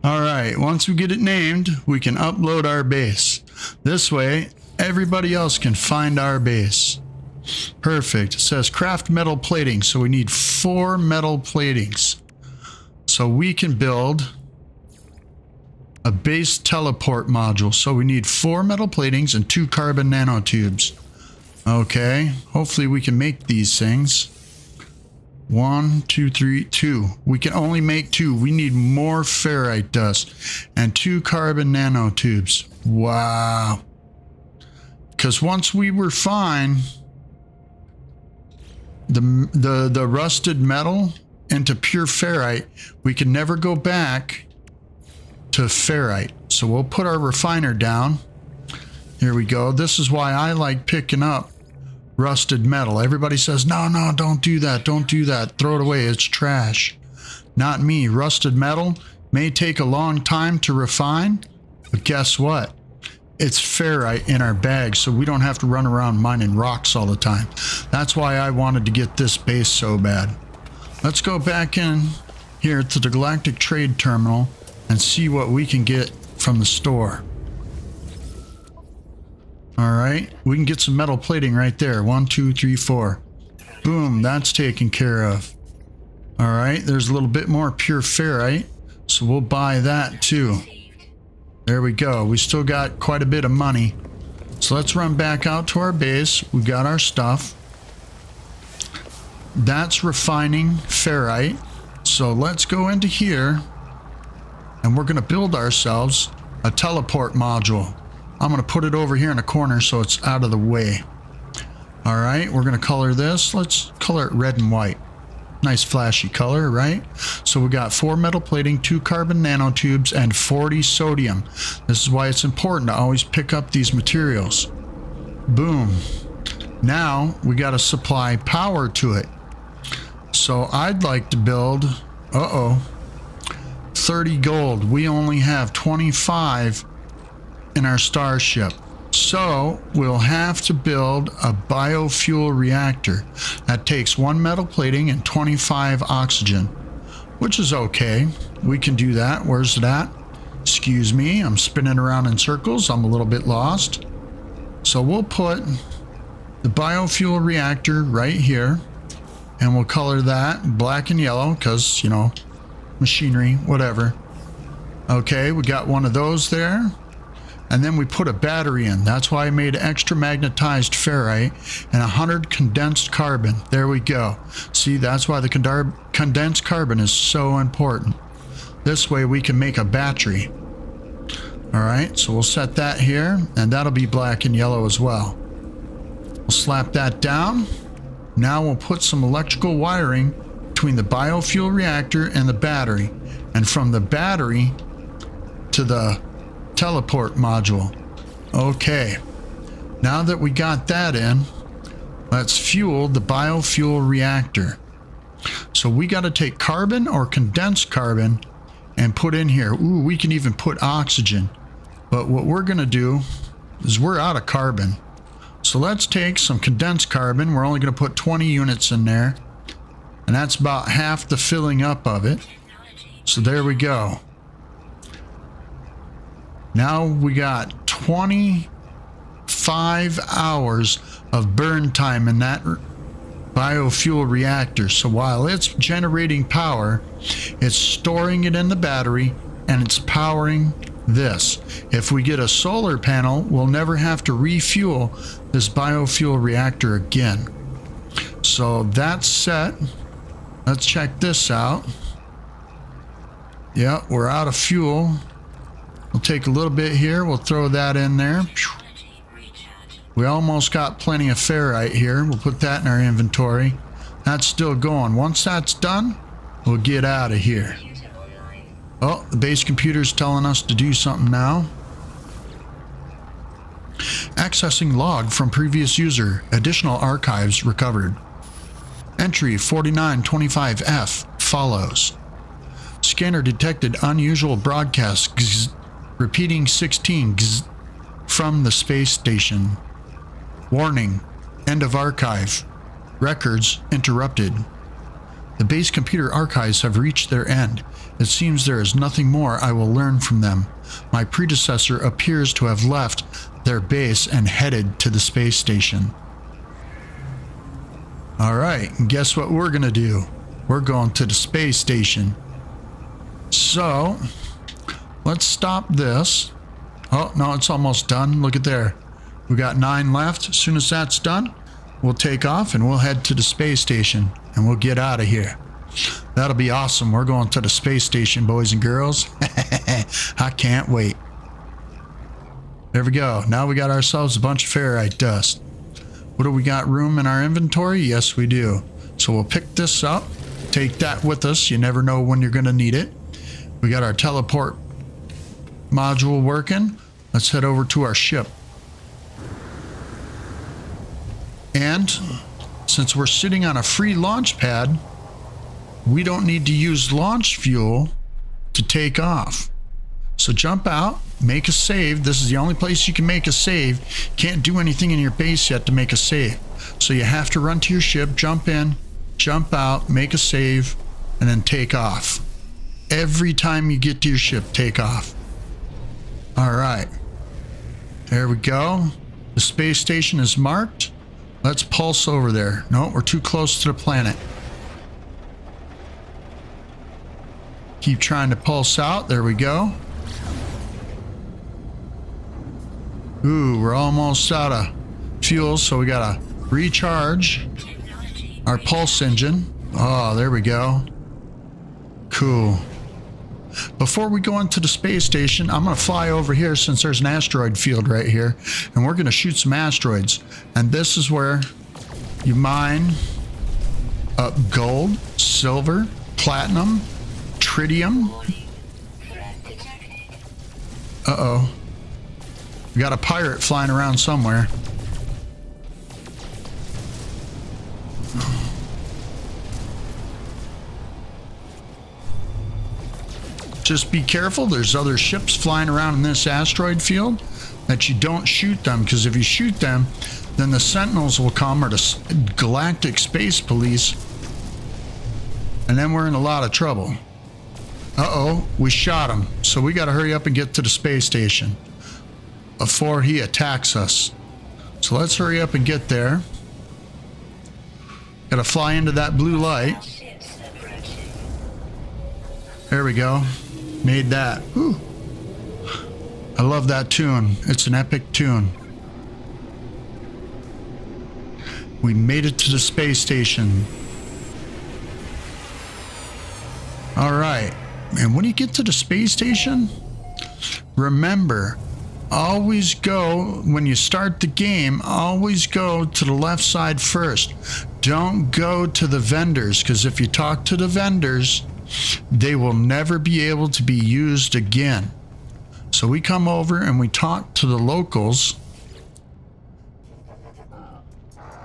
All right, once we get it named, we can upload our base. This way, everybody else can find our base. Perfect. It says craft metal plating, so we need 4 metal platings. So we can build a base teleport module. So we need 4 metal platings and 2 carbon nanotubes. Okay, hopefully we can make these things. 1, 2, 3, 2. We can only make 2. We need more ferrite dust and 2 carbon nanotubes. Wow. Because once we were fine, the rusted metal into pure ferrite, we can never go back to ferrite. So we'll put our refiner down. Here we go. This is why I like picking up rusted metal. Everybody says, no, don't do that. Don't do that. Throw it away. It's trash. Not me. Rusted metal may take a long time to refine, but guess what? It's ferrite in our bag, so we don't have to run around mining rocks all the time. That's why I wanted to get this base so bad. Let's go back in here to the Galactic Trade Terminal and see what we can get from the store. All right, we can get some metal plating right there. 1, 2, 3, 4. Boom, that's taken care of. All right, there's a little bit more pure ferrite, so we'll buy that too. There we go. We still got quite a bit of money. So let's run back out to our base. We got our stuff. That's refining ferrite. So let's go into here and we're going to build ourselves a teleport module. I'm going to put it over here in a corner so it's out of the way. All right, we're going to color this. Let's color it red and white. Nice flashy color, right? So we got 4 metal plating, 2 carbon nanotubes, and 40 sodium. This is why it's important to always pick up these materials. Boom. Now we got to supply power to it. So I'd like to build, 30 gold. We only have 25 in our starship. So we'll have to build a biofuel reactor that takes 1 metal plating and 25 oxygen, which is okay. We can do that. Where's it at? Excuse me, I'm spinning around in circles. I'm a little bit lost. So we'll put the biofuel reactor right here and we'll color that black and yellow because, you know, machinery, whatever. Okay, we got one of those there. And then we put a battery in. That's why I made extra magnetized ferrite and 100 condensed carbon. There we go. See, that's why the condensed carbon is so important. This way we can make a battery. All right, so we'll set that here, and that'll be black and yellow as well. We'll slap that down. Now we'll put some electrical wiring between the biofuel reactor and the battery, and from the battery to the teleport module. Okay, now that we got that in, let's fuel the biofuel reactor. So we got to take carbon or condensed carbon and put in here. Ooh, we can even put oxygen. But what we're going to do is we're out of carbon. So let's take some condensed carbon. We're only going to put 20 units in there. And that's about half the filling up of it. So there we go. Now we got 25 hours of burn time in that biofuel reactor. So while it's generating power, it's storing it in the battery and it's powering this. If we get a solar panel, we'll never have to refuel this biofuel reactor again. So that's set. Let's check this out. Yeah, we're out of fuel. We'll take a little bit here. We'll throw that in there. We almost got plenty of ferrite here. We'll put that in our inventory. That's still going. Once that's done, we'll get out of here. Oh, the base computer's telling us to do something now. Accessing log from previous user. Additional archives recovered. Entry 4925F follows. Scanner detected unusual broadcast. Gz, repeating 16 gz, from the space station. Warning, end of archive. Records interrupted. The base computer archives have reached their end. It seems there is nothing more I will learn from them. My predecessor appears to have left their base and headed to the space station. Alright, guess what we're gonna do? We're going to the space station. So, let's stop this. Oh, no, it's almost done. Look at there. We got 9 left. As soon as that's done, we'll take off and we'll head to the space station and we'll get out of here. That'll be awesome. We're going to the space station, boys and girls. I can't wait. There we go. Now we got ourselves a bunch of ferrite dust. What do we got room in our inventory? Yes, we do. So we'll pick this up, take that with us. You never know when you're going to need it. We got our teleport module working. Let's head over to our ship. And since we're sitting on a free launch pad, we don't need to use launch fuel to take off. So jump out, make a save. This is the only place you can make a save. Can't do anything in your base yet to make a save. So you have to run to your ship, jump in, jump out, make a save, and then take off. Every time you get to your ship, take off. All right. There we go. The space station is marked. Let's pulse over there. No, we're too close to the planet. Keep trying to pulse out. There we go. Ooh, we're almost out of fuel, so we gotta recharge our pulse engine. Oh, there we go. Cool. Before we go into the space station, I'm going to fly over here since there's an asteroid field right here, and we're going to shoot some asteroids. And this is where you mine up gold, silver, platinum, tritium. Uh-oh. We got a pirate flying around somewhere. Just be careful. There's other ships flying around in this asteroid field that you don't shoot them, because if you shoot them, then the Sentinels will come, or the Galactic Space Police, and then we're in a lot of trouble. Uh-oh, we shot him. So we got to hurry up and get to the space station before he attacks us. So let's hurry up and get there. Got to fly into that blue light. There we go. Made that. Whew. I love that tune. It's an epic tune. We made it to the space station. All right. And when you get to the space station, remember, always go, when you start the game, always go to the left side first. don't go to the vendors, because if you talk to the vendors, they will never be able to be used again. So we come over and we talk to the locals.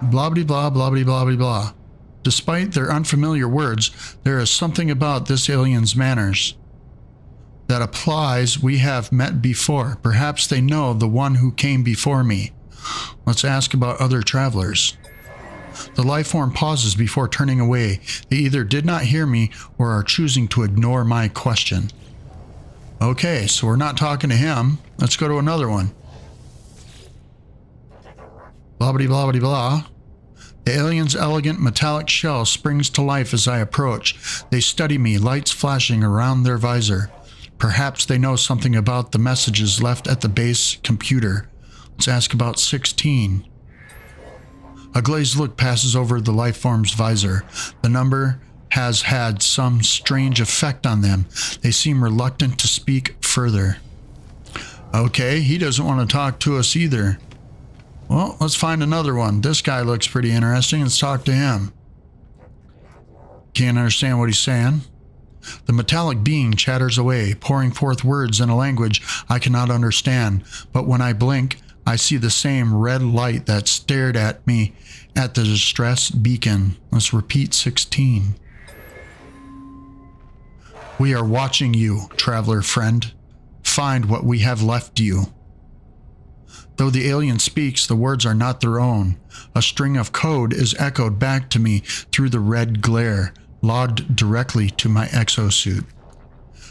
Blah, blah, blah, blah, blah, blah, blah. Despite their unfamiliar words, there is something about this alien's manners that applies. We have met before. Perhaps they know the one who came before me. Let's ask about other travelers. The life form pauses before turning away. They either did not hear me or are choosing to ignore my question. Okay, so we're not talking to him. Let's go to another one. Blah, blah, blah, blah, blah. The alien's elegant metallic shell springs to life as I approach. They study me, lights flashing around their visor. Perhaps they know something about the messages left at the base computer. Let's ask about 16. A glazed look passes over the life form's visor. The number has had some strange effect on them. They seem reluctant to speak further. Okay, he doesn't want to talk to us either. Well, let's find another one. This guy looks pretty interesting. Let's talk to him. Can't understand what he's saying. The metallic being chatters away, pouring forth words in a language I cannot understand. But when I blink, I see the same red light that stared at me at the distress beacon. Let's repeat 16. We are watching you, traveler friend. Find what we have left you. Though the alien speaks, the words are not their own. A string of code is echoed back to me through the red glare, logged directly to my exosuit.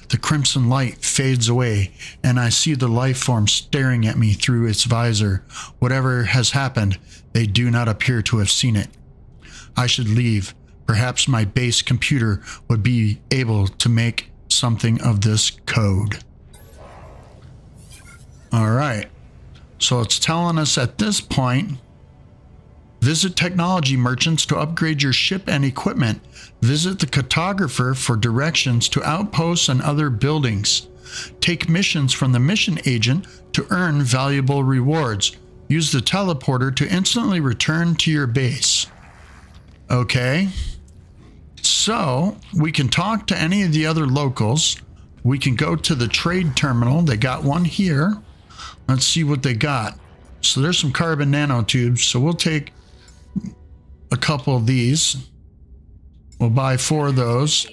The crimson light fades away, and I see the life form staring at me through its visor. Whatever has happened, they do not appear to have seen it. I should leave. Perhaps my base computer would be able to make something of this code. All right. So it's telling us at this point, visit technology merchants to upgrade your ship and equipment. Visit the cartographer for directions to outposts and other buildings. Take missions from the mission agent to earn valuable rewards. Use the teleporter to instantly return to your base. Okay. So we can talk to any of the other locals. We can go to the trade terminal. They got one here. Let's see what they got. So there's some carbon nanotubes. So we'll take a couple of these. We'll buy 4 of those.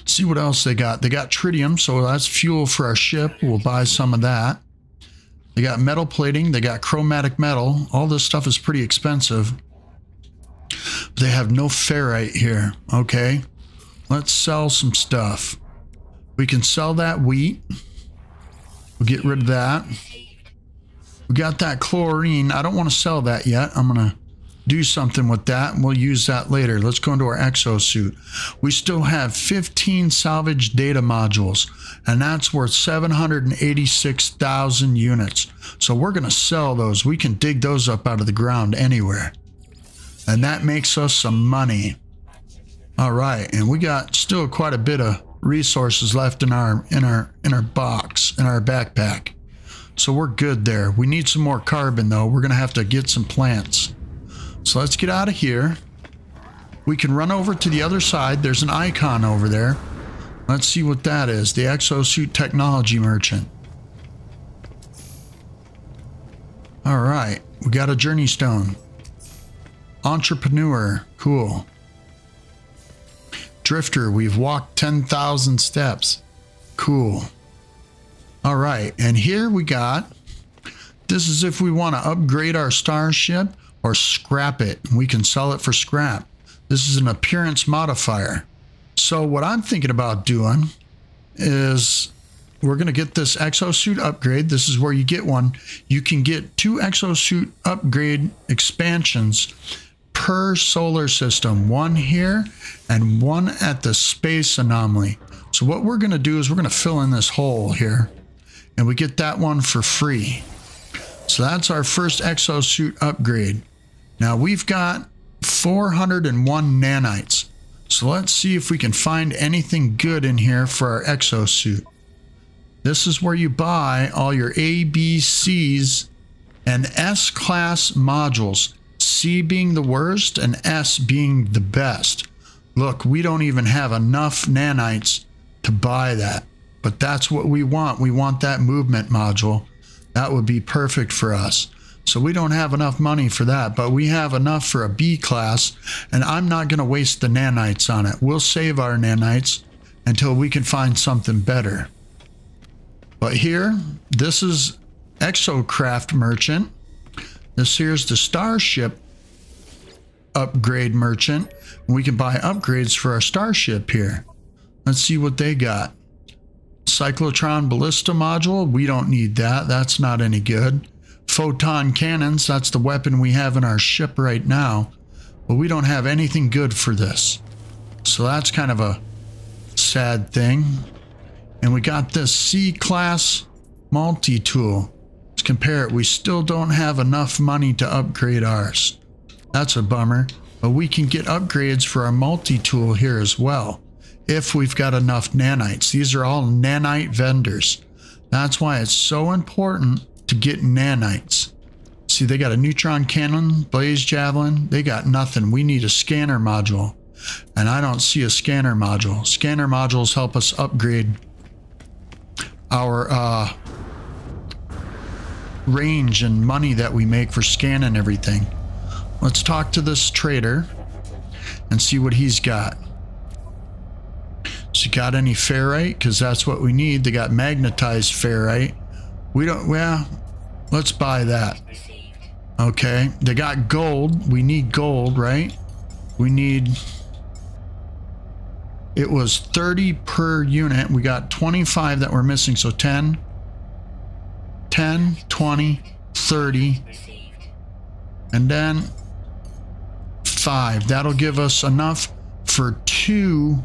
See what else they got. They got tritium, so that's fuel for our ship. We'll buy some of that. They got metal plating. They got chromatic metal. All this stuff is pretty expensive. They have no ferrite here. Okay. Let's sell some stuff. We can sell that wheat. We'll get rid of that. We got that chlorine. I don't want to sell that yet. I'm going to do something with that, and we'll use that later. Let's go into our exosuit. We still have 15 salvage data modules, and that's worth 786,000 units. So we're going to sell those. We can dig those up out of the ground anywhere, and that makes us some money. All right, and we got still quite a bit of resources left in our box, in our backpack. So we're good there. We need some more carbon though. We're gonna have to get some plants. So let's get out of here. We can run over to the other side. There's an icon over there. Let's see what that is. The exosuit technology merchant. All right, we got a journey stone. Entrepreneur, cool. Drifter, we've walked 10,000 steps. Cool. All right, and here we got, this is if we want to upgrade our starship or scrap it. We can sell it for scrap. This is an appearance modifier. So what I'm thinking about doing is we're going to get this exosuit upgrade. This is where you get one. You can get 2 exosuit upgrade expansions per solar system, one here and one at the space anomaly. So what we're going to do is we're going to fill in this hole here, and we get that one for free. So that's our first exosuit upgrade. Now we've got 401 nanites. So let's see if we can find anything good in here for our exosuit. This is where you buy all your A, B, C's, and S-class modules. C being the worst and S being the best. Look, we don't even have enough nanites to buy that, but that's what we want. We want that movement module. That would be perfect for us. So we don't have enough money for that, but we have enough for a B class, and I'm not going to waste the nanites on it. We'll save our nanites until we can find something better. But here, this is Exocraft Merchant. This here's the Starship Upgrade Merchant. We can buy upgrades for our Starship here. Let's see what they got. Cyclotron Ballista Module, we don't need that. That's not any good. Photon Cannons, that's the weapon we have in our ship right now. But we don't have anything good for this. So that's kind of a sad thing. And we got this C-Class multi-tool. Let's compare it. We still don't have enough money to upgrade ours. That's a bummer. But we can get upgrades for our multi-tool here as well, if we've got enough nanites. These are all nanite vendors. That's why it's so important to get nanites. See, they got a neutron cannon, blaze javelin. They got nothing. We need a scanner module. And I don't see a scanner module. Scanner modules help us upgrade our range and money that we make for scanning everything. Let's talk to this trader and see what he's got. So you got any ferrite? Because that's what we need. They got magnetized ferrite. We don't, well, let's buy that. Okay, they got gold. We need gold, right? We need, it was 30 per unit. We got 25 that we're missing. So 10, 20, 30, and then 5. That'll give us enough for 2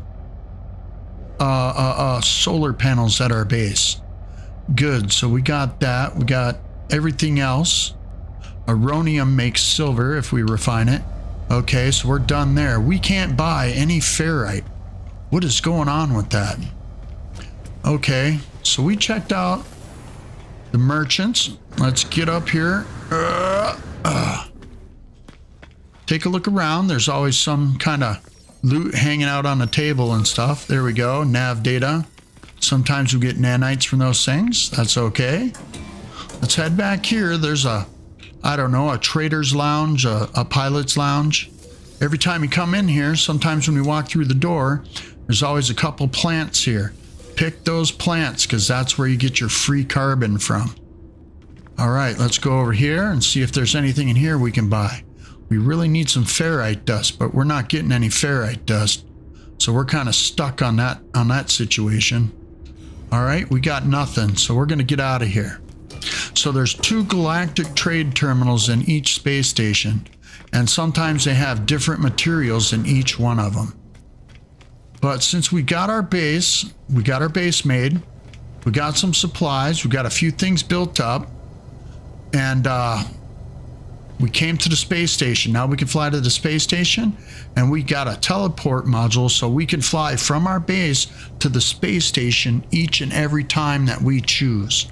solar panels at our base. Good, so we got that. We got everything else. Aronium makes silver if we refine it. Okay, so we're done there. We can't buy any ferrite. What is going on with that? Okay, so we checked out the merchants. Let's get up here. Take a look around. There's always some kind of loot hanging out on the table and stuff. There we go. Nav data. Sometimes we get nanites from those things. That's okay. Let's head back here. There's a, I don't know, a trader's lounge, a pilot's lounge. Every time you come in here, sometimes when we walk through the door, there's always a couple plants here. Pick those plants because that's where you get your free carbon from. All right, let's go over here and see if there's anything in here we can buy. We really need some ferrite dust, but we're not getting any ferrite dust. So we're kind of stuck on that situation. All right, we got nothing, so we're going to get out of here. So there's 2 galactic trade terminals in each space station, and sometimes they have different materials in each one of them. But since we got our base made, we got some supplies, we got a few things built up, and we came to the space station. Now we can fly to the space station, and we got a teleport module so we can fly from our base to the space station each and every time that we choose.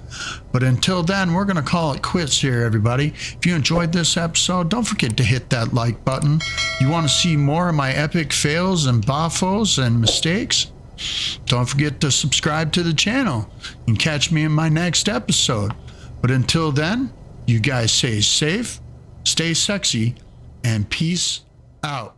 But until then, we're going to call it quits here, everybody. If you enjoyed this episode, don't forget to hit that like button. You want to see more of my epic fails and baffos and mistakes? Don't forget to subscribe to the channel and catch me in my next episode. But until then, you guys stay safe, stay sexy, and peace out.